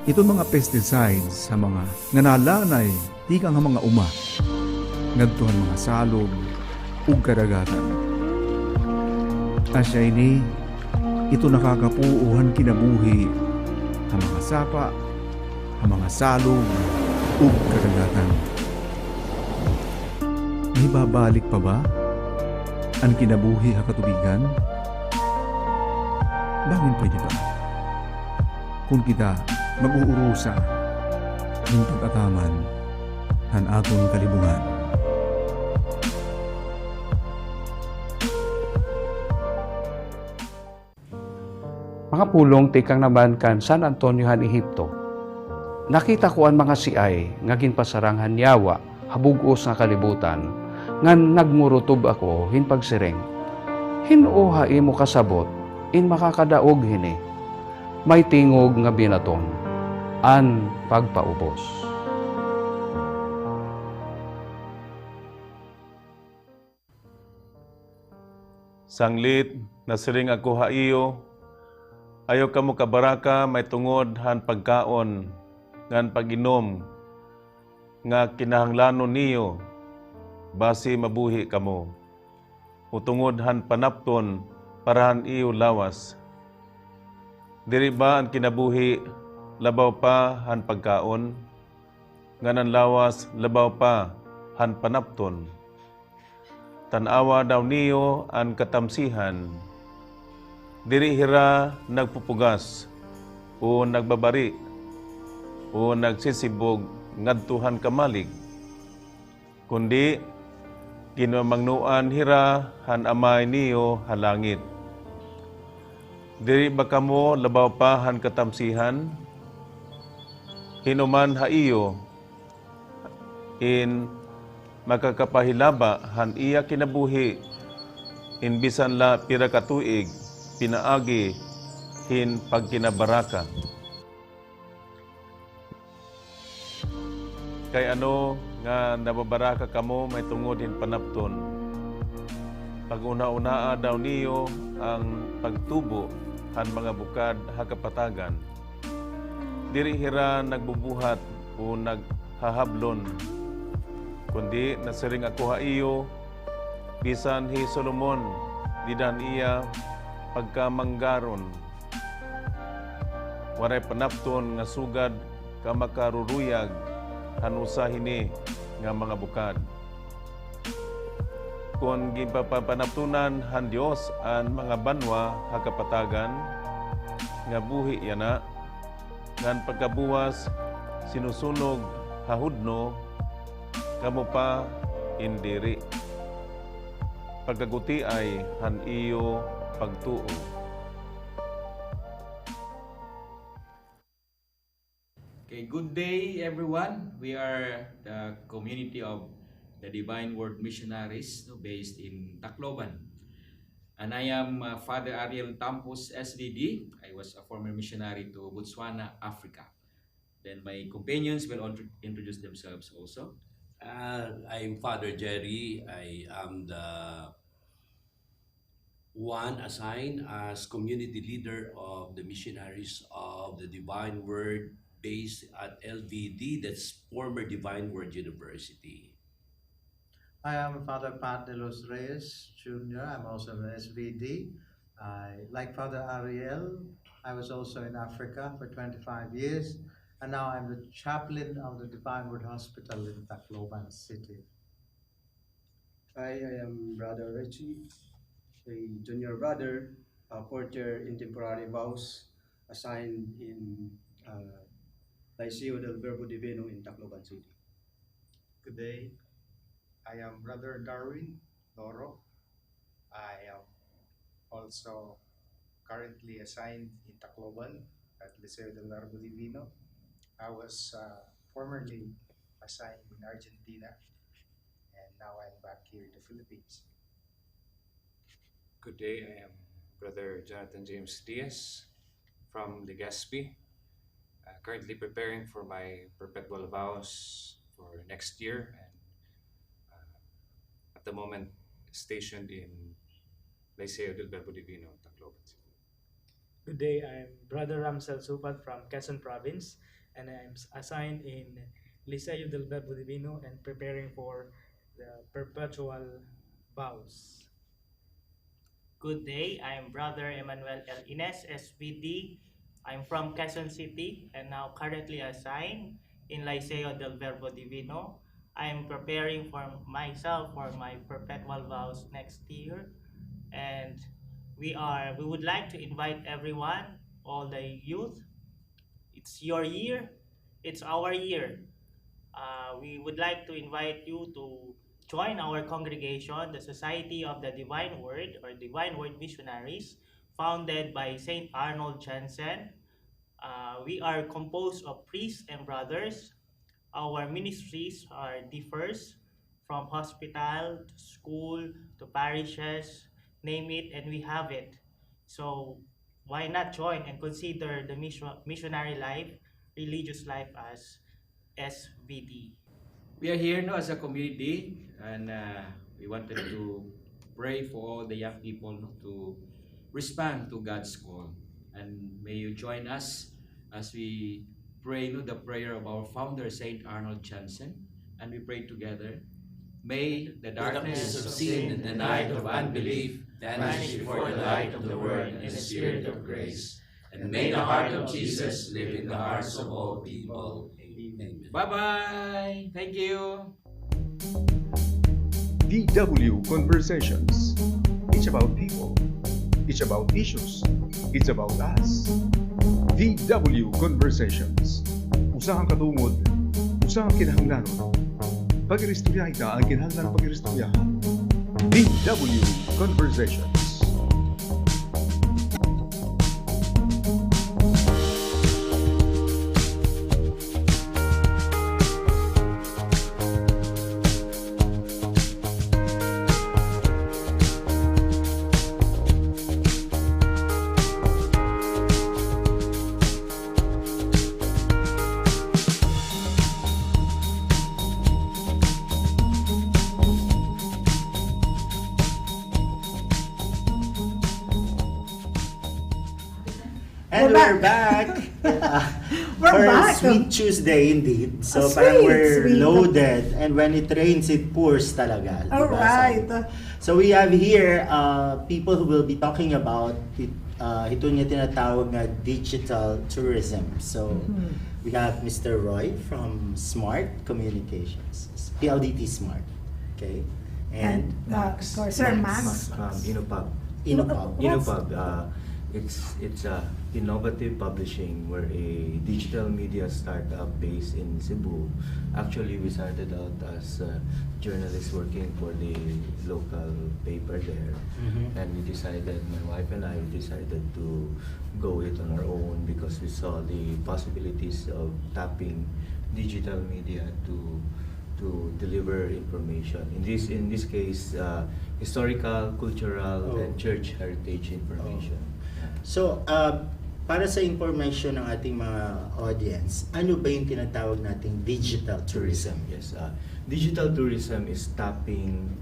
Itong mga pesticides sa mga nga nalanay di ka nga mga uma ngadtuhan mga salog ug kadagatan. Asya ini ito nakakapuuhan kinabuhi ang mga sapa, ang mga salog ug kadagatan. May babalik pa ba ang kinabuhi ha katubigan? Bangin pwede ba? Kung kita mag-uurusa ng pag-ataman han atong kalibungan. Mga pulong tikang naman kan San Antonio han Ehipto. Nakita ko ang mga siay nga ginpasaranghan yawa habugos nga kalibutan ngan nagmurutob ako hin pagsiring. Hinuha imo kasabot in makakadaog hini. May tingog nga binaton an pagpaubos. Sanglit nasiring ako haiyo. Ayaw kamo kabaraka may tungod han pagkaon ngan pag-inom nga kinahanglanon niyo basi mabuhi kamo. Utungod han panapton para han iyo lawas. Diri ba ang kinabuhi labaw pa han pagkaon nganan lawas labaw pa han panapton. Tanawa daw niyo ang katamsihan. Diri hira nagpupugas o nagbabari o nagsisibog ngadtuhan kamalig. Kundi kinamangnuan hira han amay niyo halangit. Diri ba kamo labaw pa han katamsihan? Hinuman haiyo in makakapahilaba han iya kinabuhi in bisan la pira ka tuig pinaagi hin pagkinabaraka. Kay ano nga nababaraka kamo may tungod hin panapton. Pag una-unaa daw niyo ang pagtubo han mga bukad hakapatagan. Diri hira nagbubuhat o naghahablon, kundi nasiring ako ha iyo, bisan hi Solomon, didan iya pagkamanggaron. Waray panapton nga sugad ka makaruruyag hanusa hini nga mga bukad. Kung gipapanaptunan han Dios ang mga banwa hakapatagan, nga buhi yana, ngan pagkabuwas sinusunog hahudno, kamo pa indiri. Pagkaguti ay han iyo pagtuo. Okay, good day everyone. We are the community of the Divine Word Missionaries based in Tacloban. And I am Father Ariel Tampos, SVD. I was a former missionary to Botswana, Africa. Then my companions will introduce themselves also. I'm Father Jerry. I am the one assigned as community leader of the Missionaries of the Divine Word based at LVD, that's former Divine Word University. I am Father Pat de los Reyes Jr. I'm also an SVD. Like Father Ariel, I was also in Africa for 25 years, and now I'm the chaplain of the Divine Word Hospital in Tacloban City. I am Brother Richie, a junior brother, a porter in temporary vows, assigned in Liceo del Verbo Divino in Tacloban City. Good day. I am Brother Darwin Loro. I am also currently assigned in Tacloban at Liceo del Verbo Divino. I was formerly assigned in Argentina, and now I'm back here in the Philippines. Good day, I am Brother Jonathan James Diaz from Legazpi, currently preparing for my perpetual vows for next year, and at the moment stationed in Liceo del Verbo Divino, Tacloban. Good day, I'm Brother Ramsel Supat from Quezon Province, and I'm assigned in Liceo del Verbo Divino and preparing for the perpetual vows. Good day, I'm Brother Emmanuel L. Ines, SVD. I'm from Quezon City and now currently assigned in Liceo del Verbo Divino. I am preparing for myself for my perpetual vows next year, and we would like to invite everyone, all the youth. It's your year, it's our year. We would like to invite you to join our congregation, the Society of the Divine Word or Divine Word Missionaries, founded by Saint Arnold Jansen. We are composed of priests and brothers. Our ministries differs from hospital to school to parishes, name it, and we have it. So why not join and consider the missionary life, religious life as SVD? We are here now as a community, and we wanted to pray for all the young people to respond to God's call. And may you join us as we pray the prayer of our founder, Saint Arnold Jansen, and we pray together. May the darkness of sin and the night of unbelief vanish before the light of the Word and the Spirit of grace. And may the heart of Jesus live in the hearts of all people. Amen. Bye-bye. Thank you. VW Conversations. It's about people. It's about issues. It's about us. VW Conversations. Usahang katungod, usahang kinahanglanon. Pag-iristorya ita ang kinahanglan pag-iristoryahan. VW Conversations. And we're back. We're for back. Sweet Tuesday indeed. So Sweet, parang we're sweet. loaded, and when it rains, it pours talaga. All diba? right. So we have here people who will be talking about ito niya tinatawag na digital tourism. So we have Mr. Roy from Smart Communications, PLDT Smart. Okay. And of course, Sir Max. Innopub. Innopub. Innopub. It's a innovative publishing. We're a digital media startup based in Cebu. Actually, we started out as journalists working for the local paper there, and we decided, my wife and I decided to go it on our own because we saw the possibilities of tapping digital media to deliver information. In this case, historical, cultural, and church heritage information. So, para sa information ng ating mga audience, ano ba yung tinatawag nating digital tourism? Yes, digital tourism is tapping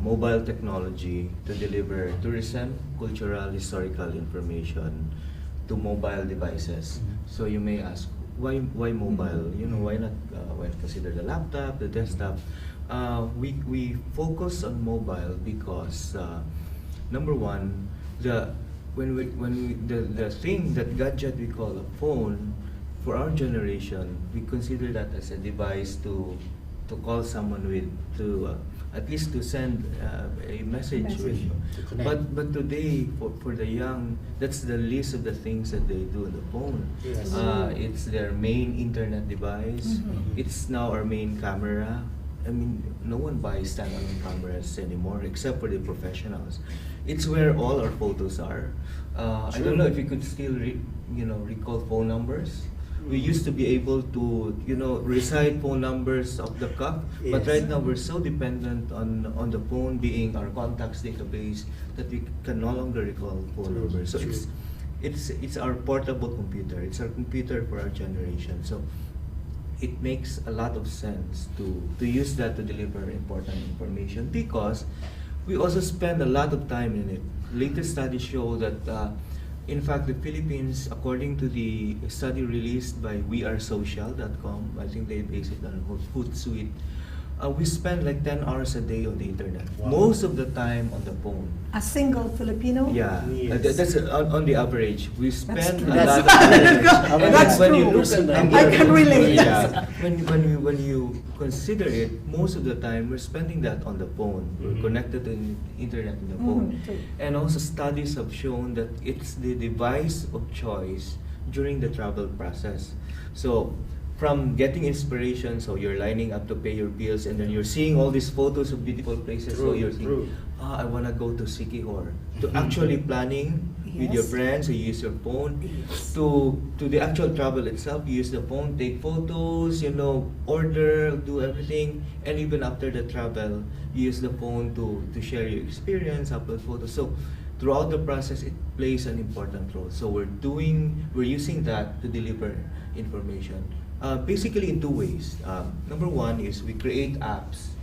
mobile technology to deliver tourism, cultural, historical information to mobile devices. So you may ask, why mobile? You know, why not consider the laptop, the desktop? We focus on mobile because number one, the thing, that gadget we call a phone, for our generation, we consider that as a device to call someone with, to at least to send a message with. But today, for the young, that's the least of the things that they do on the phone. Yes. It's their main internet device. It's now our main camera. I mean, no one buys standalone cameras anymore except for the professionals. It's where all our photos are. I don't know if you could still recall phone numbers. We used to be able to recite phone numbers off the cuff, but right now we're so dependent on the phone being our contacts database that we can no longer recall phone numbers. So it's our portable computer. It's our computer for our generation. So it makes a lot of sense to use that to deliver important information, because we also spend a lot of time in it. Latest studies show that in fact, the Philippines, according to the study released by wearesocial.com, I think they base it on Hootsuite, we spend like 10 hours a day on the internet. Wow. Most of the time on the phone. A single Filipino? Yeah, Yes. that's on the average. We spend true. a lot of That's time. That's when true. you look at them, I can relate. Yeah, when you consider it, most of the time we're spending that on the phone. We're connected to the internet on the phone, true. and also studies have shown that it's the device of choice during the travel process. So, from getting inspiration, so you're lining up to pay your bills, and then you're seeing all these photos of beautiful places, so you're thinking, I want to go to Siquijor. To actually planning with your friends, you use your phone. To the actual travel itself, you use the phone, take photos, order, do everything, and even after the travel, you use the phone to share your experience, upload photos. So throughout the process, it plays an important role. So we're using that to deliver information. Basically in two ways. Number one is we create apps,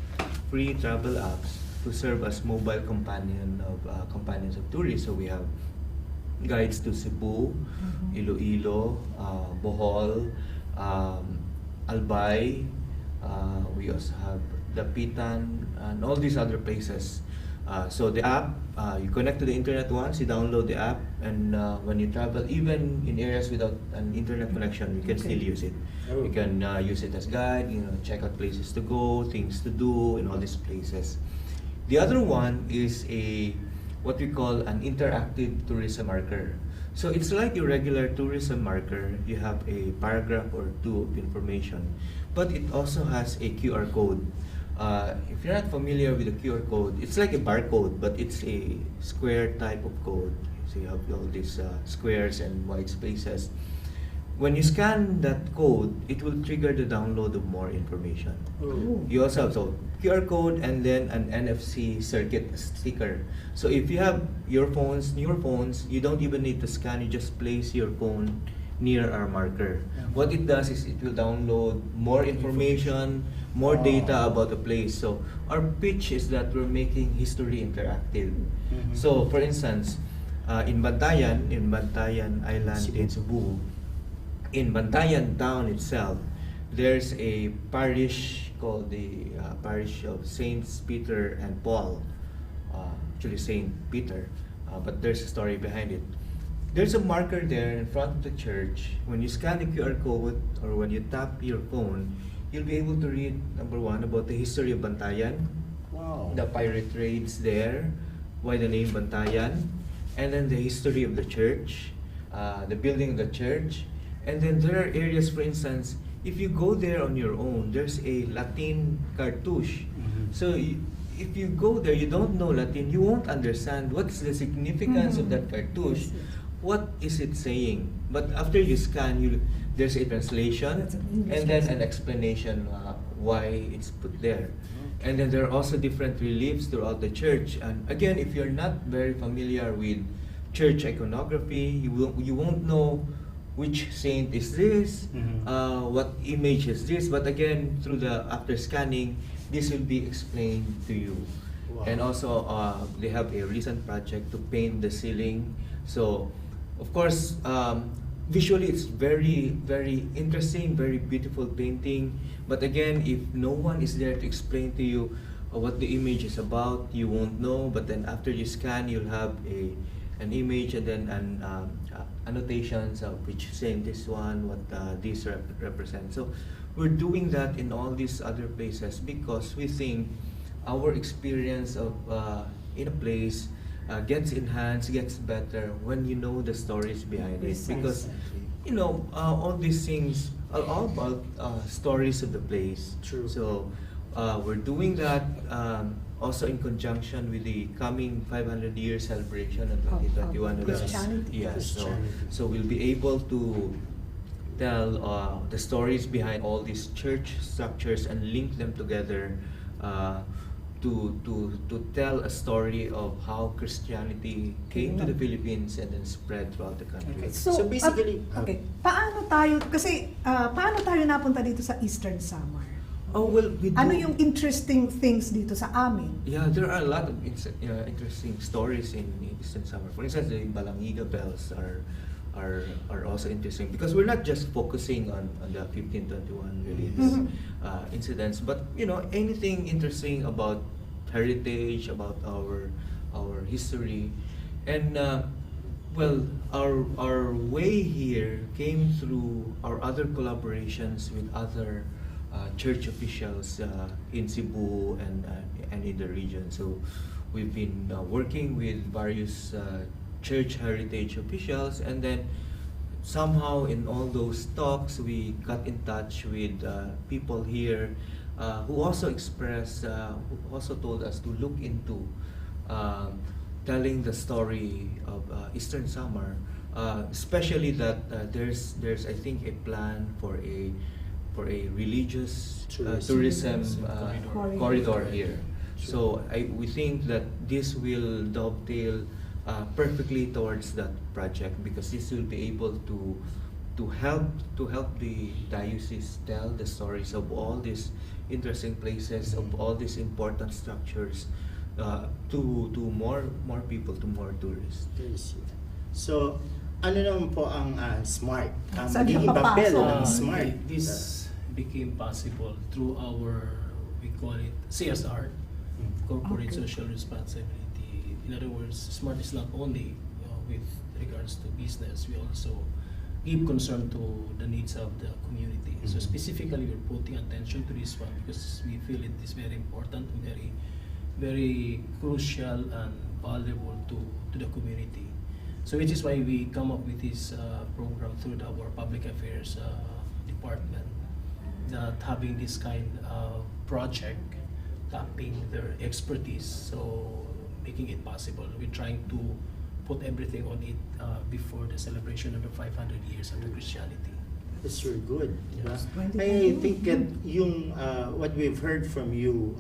free travel apps, to serve as mobile companions of tourists. So we have guides to Cebu, Iloilo, Bohol, Albay. We also have Dapitan and all these other places. So the app, you connect to the internet once, you download the app, and when you travel, even in areas without an internet connection, you can still use it. You can use it as guide, check out places to go, things to do in all these places. The other one is what we call an interactive tourism marker. So it's like your regular tourism marker. You have a paragraph or two of information, but it also has a QR code. If you're not familiar with the QR code, it's like a barcode, but it's a square type of code. So you have all these squares and white spaces. When you scan that code, it will trigger the download of more information. You also have QR code and then an NFC circuit sticker. So if you have newer phones, you don't even need to scan, you just place your phone near our marker. What it does is it will download more information, more data about the place. So our pitch is that we're making history interactive. So for instance, in Bantayan Island in Cebu, in Bantayan town itself, there's a parish called the Parish of Saints Peter and Paul, actually Saint Peter, but there's a story behind it. There's a marker there in front of the church. When you scan the QR code or when you tap your phone, you'll be able to read, number one, about the history of Bantayan, the pirate raids there, why the name Bantayan, and then the history of the church, the building of the church. And then there are areas, for instance, if you go there on your own, there's a Latin cartouche. So if you go there, you don't know Latin, you won't understand what's the significance of that cartouche. What is it saying? But after you scan, there's a translation and then an explanation why it's put there. And then there are also different reliefs throughout the church. And again, if you're not very familiar with church iconography, you won't know which saint is this, what image is this. But again, after scanning, this will be explained to you. Wow. And also, they have a recent project to paint the ceiling. So, of course, visually it's very, very interesting, very beautiful painting. But again, if no one is there to explain to you what the image is about, you won't know. But then after you scan, you'll have an image and then annotations of which saint this one, what this represents. So we're doing that in all these other places because we think our experience of in a place gets enhanced, gets better when you know the stories behind it. Because all these things are all about stories of the place. True. So we're doing that also in conjunction with the coming 500-year celebration of 2021. Christianity. Yes. So we'll be able to tell the stories behind all these church structures and link them together to tell a story of how Christianity came to the Philippines and then spread throughout the country. Okay. So basically, paano tayo napunta dito sa Eastern Samar? Oh, well, ano yung interesting things dito sa amin? Yeah, there are a lot of interesting stories in Eastern Samar. For instance, the Balangiga bells are also interesting because we're not just focusing on the 1521 religious incidents, but anything interesting about heritage, about our history, and our way here came through our other collaborations with other church officials in Cebu and in the region. So we've been working with various church heritage officials, and then somehow in all those talks we got in touch with people here who also told us to look into telling the story of Eastern Samar, especially that there's I think a plan for a religious tourism corridor here. So we think that this will dovetail perfectly towards that project because this will be able to help the diocese tell the stories of all these interesting places, of all these important structures to more people, to more tourists. So, ano naman po ang SMART? Ang magiging papel ng SMART? This became possible through our, we call it CSR, Corporate Social Responsibility. In other words, SMART is not only with regards to business, we also give concern to the needs of the community. So specifically, we're putting attention to this one because we feel it is very important and very, very crucial and valuable to the community. So which is why we come up with this program through our public affairs department, that having this kind of project, tapping their expertise, so making it possible. We're trying to put everything on it before the celebration of the 500 years of the Christianity. That's very good. Yes. I think that yung what we've heard from you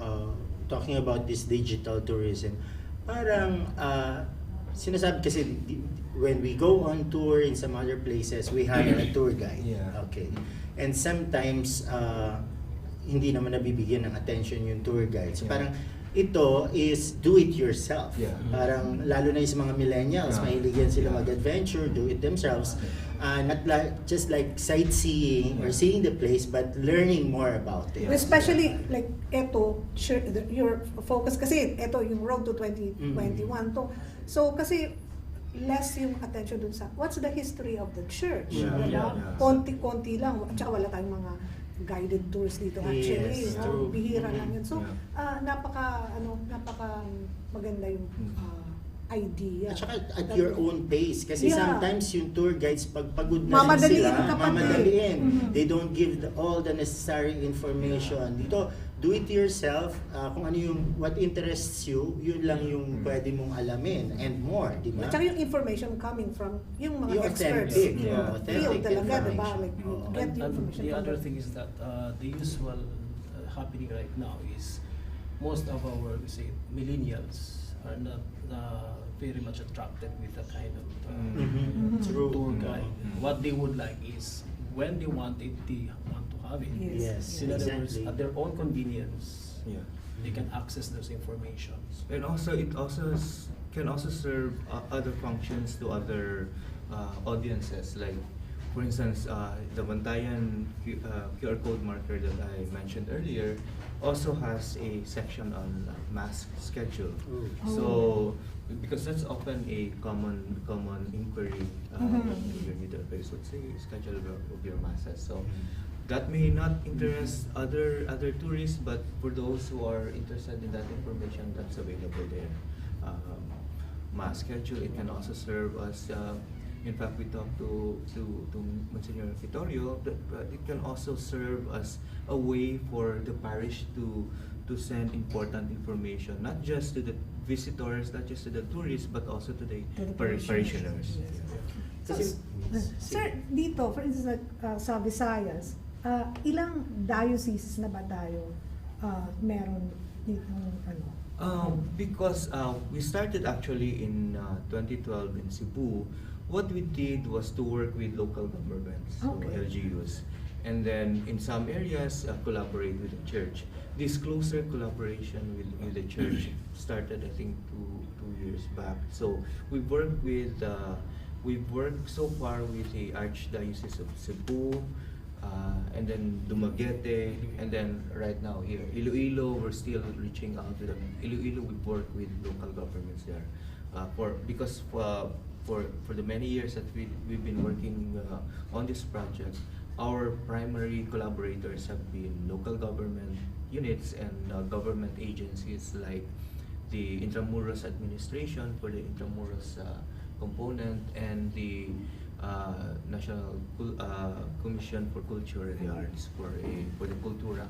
talking about this digital tourism, parang sinasabi kasi when we go on tour in some other places, we hire a tour guide. Yeah. Okay. And sometimes hindi naman nabibigyan ng attention yung tour guide. So parang ito is do it yourself. Yeah. Parang lalo na yung sa mga millennials, Yeah. mahilig yan sila mag-adventure, do it themselves. Not like just like sightseeing or seeing the place, but learning more about it. Especially like eto, your focus kasi eto yung road to 2021 to. So kasi less yung attention dun sa what's the history of the church. Diba? Konti-konti lang at saka wala tayong mga guided tours dito actually. Yes, no? true. Bihira lang yun. So napaka maganda yung idea. At saka at your own pace. Kasi sometimes yung tour guides, pag pagod na Mamadaliin sila, ka pa din. mamadaliin. They don't give all the necessary information. Dito, do it yourself. Kung ano yung, what interests you, yun lang yung pwede mong alamin and more, di ba? At saka yung information coming from yung mga Yung experts. authentic, Real talaga, diba? information. Like, you get the And information the from other the- thing is that the usual happening right now is most of our say millennials are not very much attracted with that kind of tour guide. What they would like is when they want it, they want to have it. Yes. In other words, Exactly. at their own convenience, Yeah. they can access those information. And also, it also can also serve other functions to other audiences. Like, for instance, the Bantayan QR code marker that I mentioned earlier also has a section on mass schedule. So, because that's often a common inquiry when your leaders would say schedule of your masses. So that may not interest other tourists, but for those who are interested in that information, that's available there. Mass schedule, it can also serve as in fact, we talked to Monsignor Vittorio that it can also serve as a way for the parish to send important information, not just to the visitors, not just to the tourists, but also to the parishioners. So, sir, dito, for instance, sa Visayas, ilang dioceses na ba tayo meron dito? Because we started actually in 2012 in Cebu. What we did was to work with local governments, so LGUs, and then in some areas collaborate with the church. This closer collaboration with the church started, I think, two years back. So we've worked so far with the Archdiocese of Cebu, and then Dumaguete, and then right now here Iloilo. We're still reaching out to them. Iloilo, we've worked with local governments there, because for the many years that we've been working on this project, our primary collaborators have been local government units and government agencies like the Intramuros Administration for the Intramuros component and the National Commission for Culture and the Arts for the Cultura.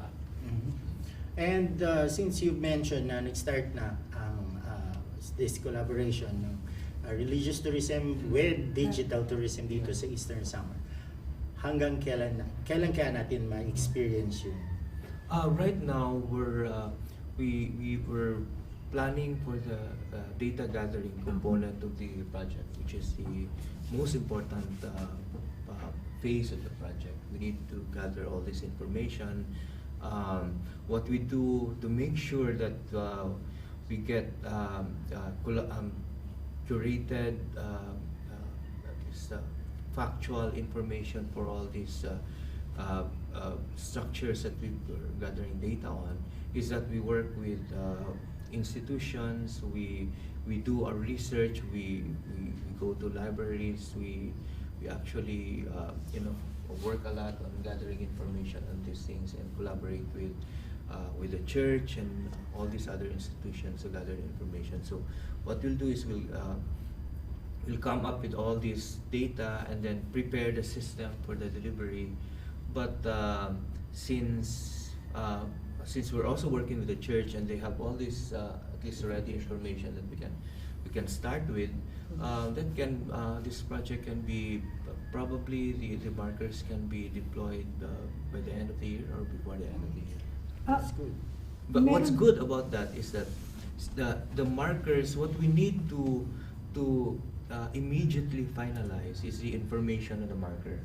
And since you mentioned na nag-start na ang this collaboration ng religious tourism with digital tourism dito sa Eastern Samar, hanggang kailan kaya natin ma-experience yun? Right now, we were planning for the data gathering component of the project, which is the most important phase of the project. We need to gather all this information. What we do to make sure that we get curated factual information for all these structures that we're gathering data on is that we work with institutions, we do our research, we go to libraries, we actually work a lot on gathering information on these things and collaborate with the church and all these other institutions to gather information. So what we'll do is we'll come up with all this data and then prepare the system for the delivery. But since we're also working with the church and they have all this at least ready information that we can start with, this project can be probably the markers can be deployed by the end of the year or before the end of the year. That's good. But what's good about that is that the markers, what we need to immediately finalize is the information of the marker.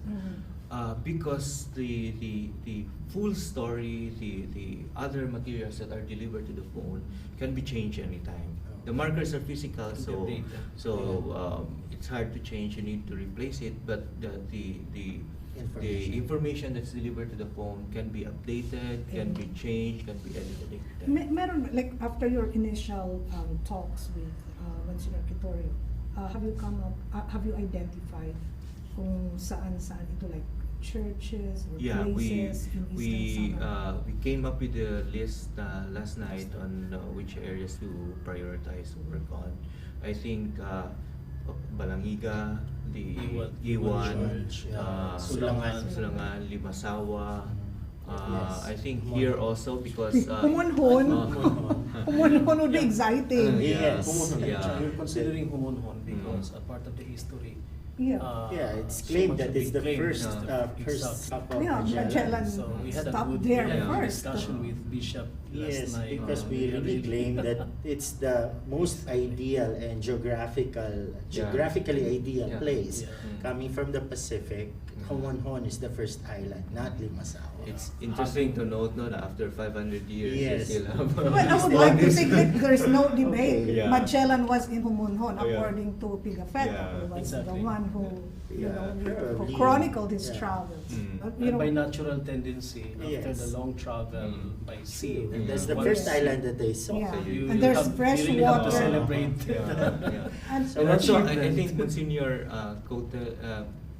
because the full story, the other materials that are delivered to the phone can be changed anytime. The markers are physical, so it's hard to change. You need to replace it, but the information that's delivered to the phone can be updated, can be changed, can be edited. Meron, like after your initial talks with Monsignor Quitorio, have you identified kung saan ito, like churches or places in Eastern Samar? We came up with a list last night on which areas to prioritize to work on. I think Balangiga, the Iwan, Sulangan, Limasawa. I think here also because Humonhon would be exciting. Yes. We're considering Humonhon because a part of the history. It's claimed that it's the first stop of Magellan. So we had a Stopped good there discussion with Bishop last night. Because we really claim that it's the most ideal and geographically ideal place. Coming from the Pacific, Humonhon is the first island, not Limasawa. It's interesting to note that after 500 years, Yes. we still have. Well, I would like to think that there's no debate. Okay. Yeah. Magellan was in Humonhon, Oh, yeah. according to Pigafetta, who was the one who, who probably. chronicled his travels. And by natural tendency, after the long travel by sea. And that's the first island that they saw. Yeah. You, And there's you fresh really have to water. celebrate. And also, I think Monsignor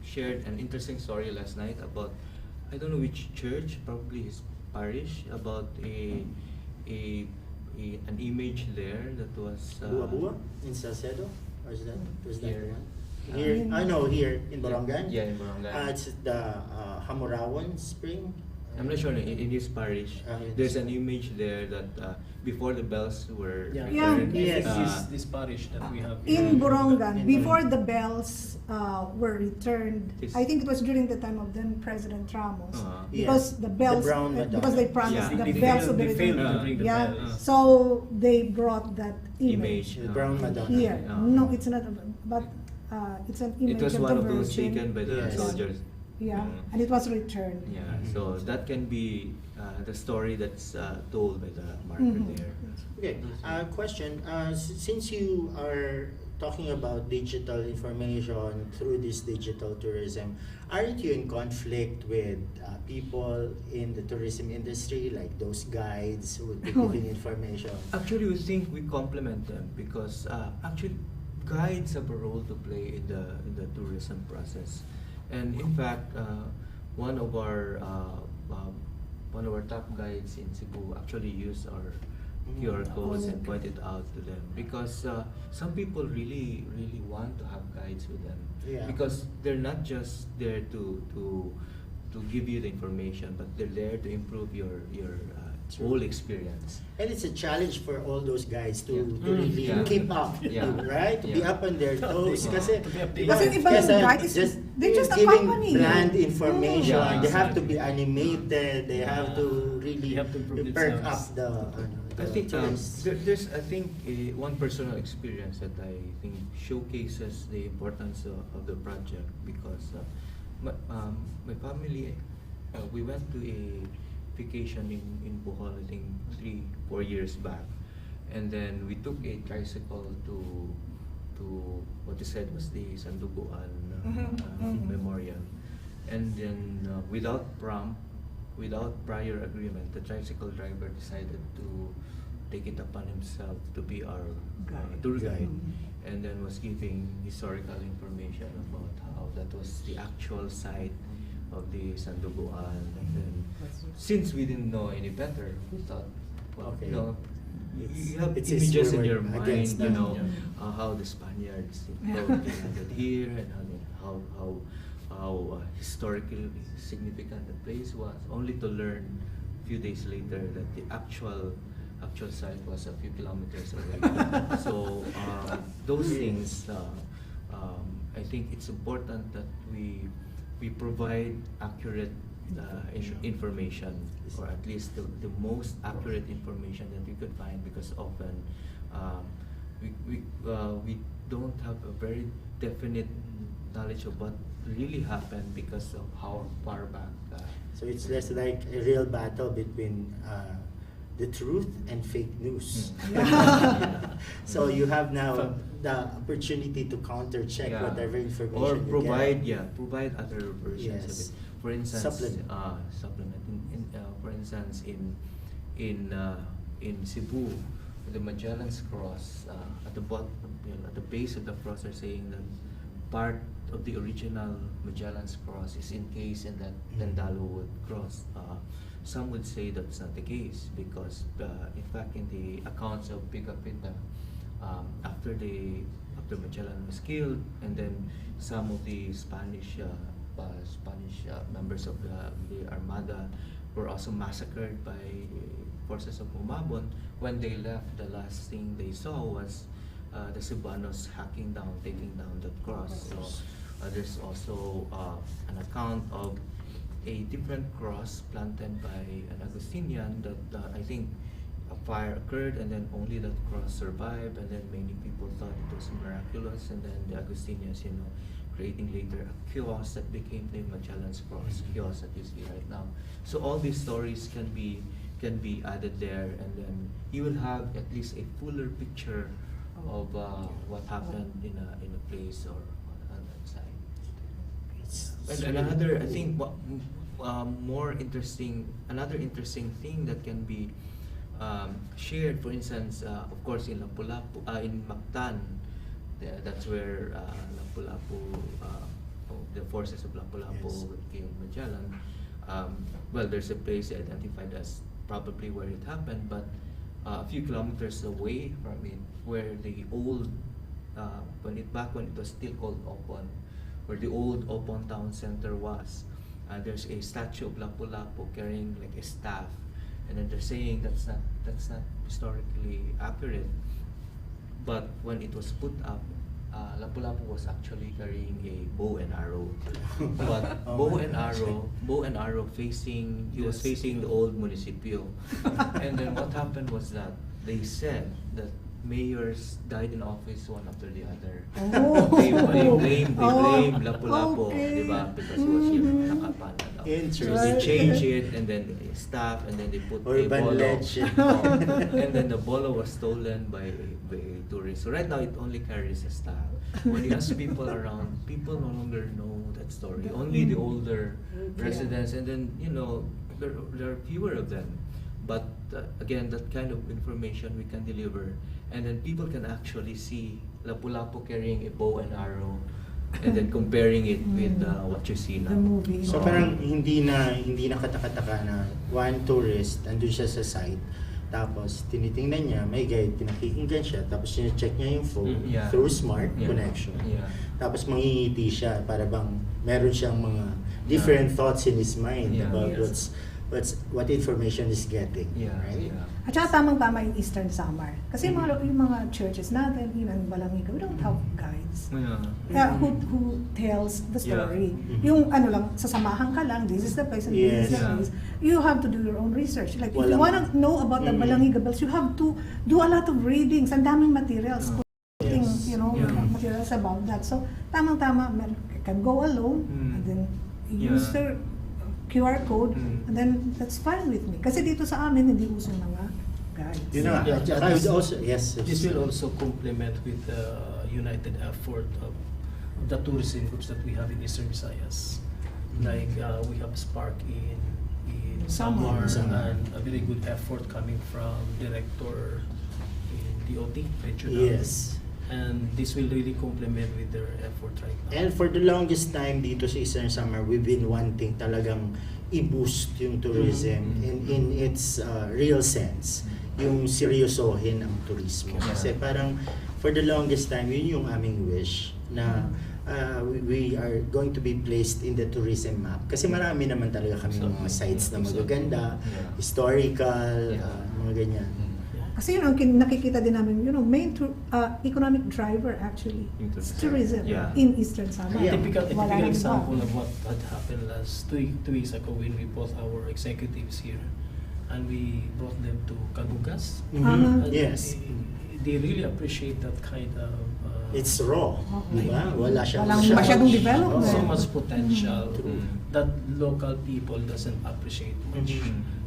shared an interesting story last night about, I don't know which church, probably his parish, about an image there that was Bua in Salcedo? Or is that here. the one? Here, I know here in Borongan. Yeah, in Borongan. It's the Hamurawan Spring. I'm not sure, in his parish, there's an image there that before the bells were returned, this parish that we have In Borongan, before the bells were returned, I think it was during the time of then President Ramos, because the bells, because they promised the bells would be returned. So they brought that image The brown Madonna. here. No, it's not, but it's an image it was of one the of those Virgin. taken by the soldiers. Yeah, and it was returned. Yeah, so that can be the story that's told by the marker there. Okay, question. Since you are talking about digital information through this digital tourism, aren't you in conflict with people in the tourism industry, like those guides who would be giving information? Actually, we think we complement them because actually guides have a role to play in the tourism process. And in fact, one of our top guides in Cebu actually used our QR codes and pointed out to them because some people really want to have guides with them because they're not just there to give you the information, but they're there to improve your whole experience. And it's a challenge for all those guys to really keep up, right? To be up on their toes. Kasi iba yung guide is they're just a giving company. brand information. Yeah, They have to be animated. They have to really perk up the I think tourists. there's one personal experience that I think showcases the importance of the project because my family we went to a vacation in Bohol, I think 3-4 years back, and then we took a tricycle to what you said was the Sanduguan Memorial, and then without prior agreement, the tricycle driver decided to take it upon himself to be our tour guide, and then was giving historical information about how that was the actual site of the Sanduguan. And then, since we didn't know any better, we thought, well, you have images in your mind, how the Spaniards landed here and how historically significant the place was, only to learn a few days later that the actual site was a few kilometers away. So those things, I think it's important that we provide accurate information, or at least the most accurate information that we could find, because often we don't have a very definite knowledge of what really happened because of how far back. So it's less like a real battle between the truth and fake news. So you have now the opportunity to counter-check whatever information or you provide get. provide other versions of it. For instance, supplement. For instance, in Cebu, the Magellan's Cross, at the bottom, at the base of the cross, are saying that part of the original Magellan's Cross is encased in that Tendalo wood cross. Some would say that's not the case because, in fact, in the accounts of Pigapita, after Magellan was killed, and then some of the Spanish members of the Armada were also massacred by forces of Bumabon. When they left, the last thing they saw was the Cebuanos taking down that cross. So there's also an account of a different cross planted by an Augustinian that I think a fire occurred, and then only that cross survived, and then many people thought it was miraculous, and then the Augustinians, creating later a kiosk that became the Magellan's Cross kiosk that you see right now. So all these stories can be added there, and then you will have at least a fuller picture of what happened in a place or on that side. And another, I think, another interesting thing that can be shared, for instance, of course, in Lapu-Lapu, in Mactan, that's where Lapu-Lapu, the forces of Lapu-Lapu killed Magellan. Well, there's a place identified as probably where it happened, but a few kilometers away from it, where the old, back when it was still called Opon, where the old Opon town center was, there's a statue of Lapu-Lapu carrying like a staff, and then they're saying that's not historically accurate. But when it was put up, Lapu-Lapu was actually carrying a bow and arrow. But bow and arrow facing, he was facing the old municipio. And then what happened was that they said that mayors died in office one after the other. They blamed Lapu-Lapu, diba? Because he was here nakapana daw. So they changed it, and then staff, and then they put a bolo. And then the bolo was stolen by tourists. So right now it only carries a staff. When you ask people around, people no longer know that story. Only the older residents, and then there are fewer of them. But again, that kind of information we can deliver, and then people can actually see Lapu-Lapu carrying a bow and arrow, and then comparing it with what you see now. So parang hindi na katakataka na one tourist andun siya sa site, tapos tinitingnan niya, may guide, pinakikinggan siya, tapos check niya yung phone through smart connection. Tapos mangingiti siya para bang meron siyang mga different thoughts in his mind about what information is getting, right? At saka tamang-tama yung Eastern Samar. Kasi yung mga churches natin, even Balanghiga, we don't have guides. Who tells the story. Yung lang, sasamahan ka lang, this is the place and this is the place. You have to do your own research. Like, if you want to know about the Balanghiga bells, you have to do a lot of readings, ang daming materials, putting, materials about that. So, tamang-tama, you can go alone, and then use their QR code, and then that's fine with me. Kasi dito sa amin, hindi uso mga guides. This will also complement with the united effort of the tourism groups that we have in Eastern Visayas. Like we have Spark in Samar, and a very good effort coming from Director in DOT, Yes. And this will really complement with their effort right now. And for the longest time dito sa Eastern Samar, we've been wanting talagang i-boost yung tourism in its real sense. Yung seryosohin ang turismo. Kasi parang for the longest time, yun yung aming wish na we are going to be placed in the tourism map. Kasi marami naman talaga kami mga sites na magaganda, historical, mga ganyan. Kasi yun ang nakikita din namin, main economic driver actually, tourism in Eastern Samar. A typical example of what had happened last two weeks ago when we brought our executives here and we brought them to Kagugas. Yes. They really appreciate that kind of It's raw, di ba? Wala siyang Walang masyadong development. So much potential that local people doesn't appreciate much.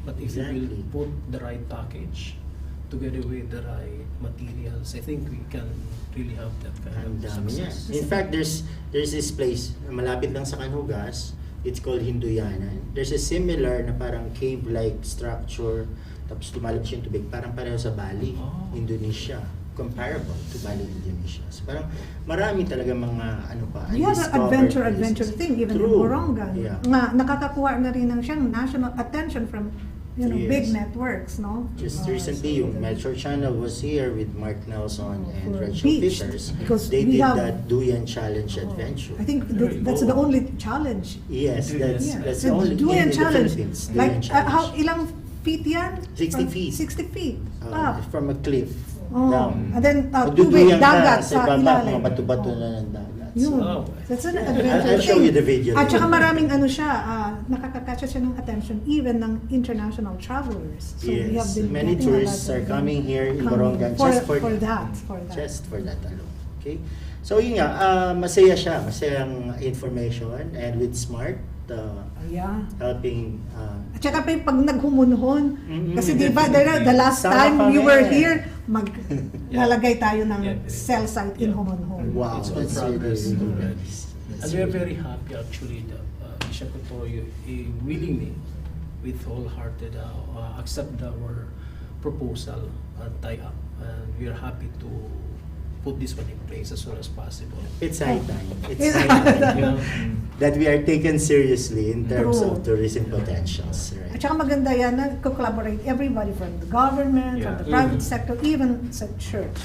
But if you will put the right package together with the right materials, I think we can really have that kind of success. In fact, there's this place malapit lang sa Canhugas. It's called Hinduyanan. There's a similar na parang cave-like structure, tapos lumalabas yung tubig, parang pareho sa Bali, Indonesia. Comparable to Bali, Indonesia. So parang marami talaga mga We have an adventure thing, even in Borongan. Yeah. Na nakakakuha na rin ng siyang national attention from big Yes. networks, no? Just recently, yung Melchor Channel was here with Mark Nelson and Rachel Beach, Fishers. because They we did have- that Duyan Challenge adventure. I think that's the only challenge. Yes, that's the The only Duyan in the challenge. Philippines. Like, Duyan challenge. how ilang feet yan? 60 feet. 60 feet. From a cliff Oh. down. And then, Magduduyan tubig, ka dagat sa sa ibaba, ilalim. mga bato-bato na ng dagat. Yun. So, That's an I'll adventure show thing. you the video. At saka maraming siya, nakakakatcha siya ng attention even ng international travelers. So we have Yes, been many getting a lot tourists of are them coming here in coming Borongan for just for that. Just for that alone. Okay? So yun nga, masaya siya, masayang information and with Smart, Yeah. helping At saka pa yung pag naghumunhon, kasi di ba, the last Sama time kami. we were here, lalagay tayo ng cell site in Humonhon. Wow, It's on that's progress really already. nice. And we are very happy actually that Bishop Cotorio willingly, with wholehearted, accept our proposal and tie up. And we are happy to put this one in place as soon as possible. It's high time. It's high time that we are taken seriously in terms True. of tourism potentials. Right? At saka maganda yan na collaborate everybody from the government, from the private sector, even sa church.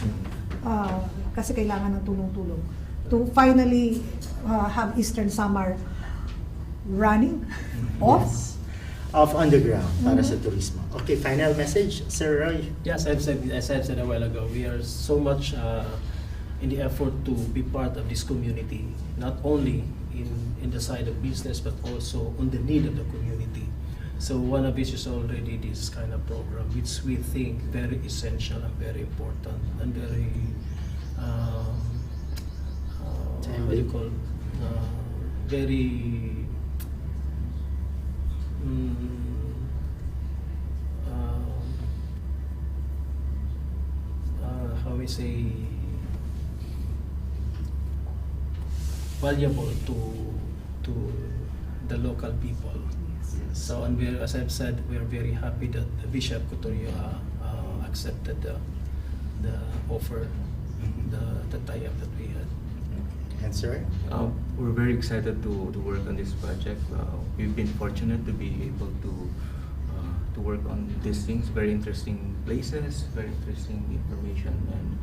Kasi kailangan ng tulong-tulong to finally have Eastern Samar running off. Off underground para sa turismo. Okay, final message, Sir Roy. Yes, as I said a while ago, we are so much in the effort to be part of this community, not only in the side of business, but also on the need of the community. So one of which is already this kind of program, which we think very essential and very important and very, what do you call, very how we say, valuable to the local people. So, and we, as I've said, we are very happy that Bishop Cotorio accepted the offer, the tie-up that we had. And sir? We're very excited to work on this project. We've been fortunate to be able to work on these things, very interesting places, very interesting information, and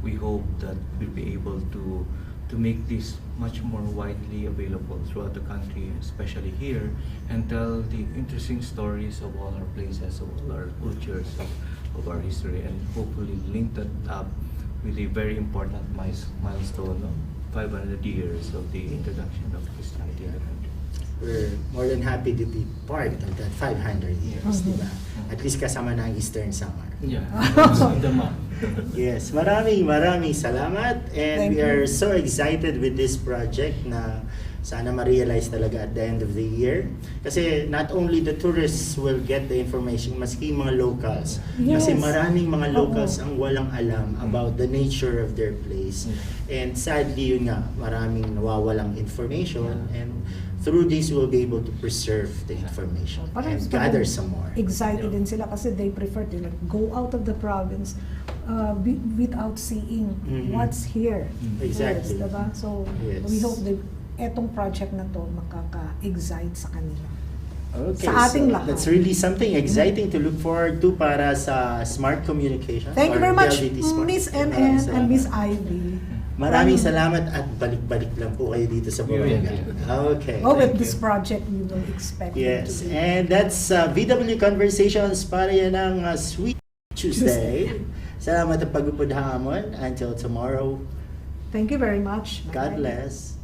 we hope that we'll be able to make this much more widely available throughout the country, especially here, and tell the interesting stories of all our places, of all our cultures, of our history, and hopefully link that up with a very important milestone of 500 years of the introduction of Christianity in the country. We're more than happy to be part of that 500 years, di ba? At least kasama na ang Eastern Samar. Yeah. Yes, maraming salamat, and we are so excited with this project na sana ma-realize talaga at the end of the year. Kasi not only the tourists will get the information, maski mga locals. Yes. Kasi maraming mga locals ang walang alam about the nature of their place. And sadly, yun nga, maraming nawawalang information, and through this we'll be able to preserve the information and gather some more. Excited din sila kasi they prefer to go out of the province without seeing what's here. Exactly. Yes, diba? So Yes. we hope that etong project na to makaka-excite sa kanila. Okay, Sa ating so lahat. that's really something exciting to look forward to para sa Smart Communication. Thank you or very much, PLDT Smart. Miss NN and Miss Ivy. Maraming salamat at balik-balik lang po kayo dito sa Borongan. Okay. Oh, with thank this you. project, we will expect you Yes, to be. and that's VW Conversations para yan ng Sweet Tuesday. Salamat at pagpupudhamon. Until tomorrow, Thank you very much. God bless.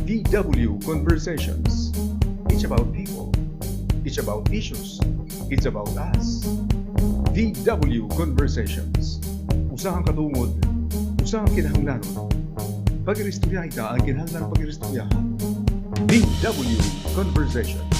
VW Conversations. It's about people. It's about issues. It's about us. VW Conversations. Usahang katungod Unsa ang kinahanglanon? Pag-iristorya ita ang kinahanglan pag-iristoryahan. DW Conversation.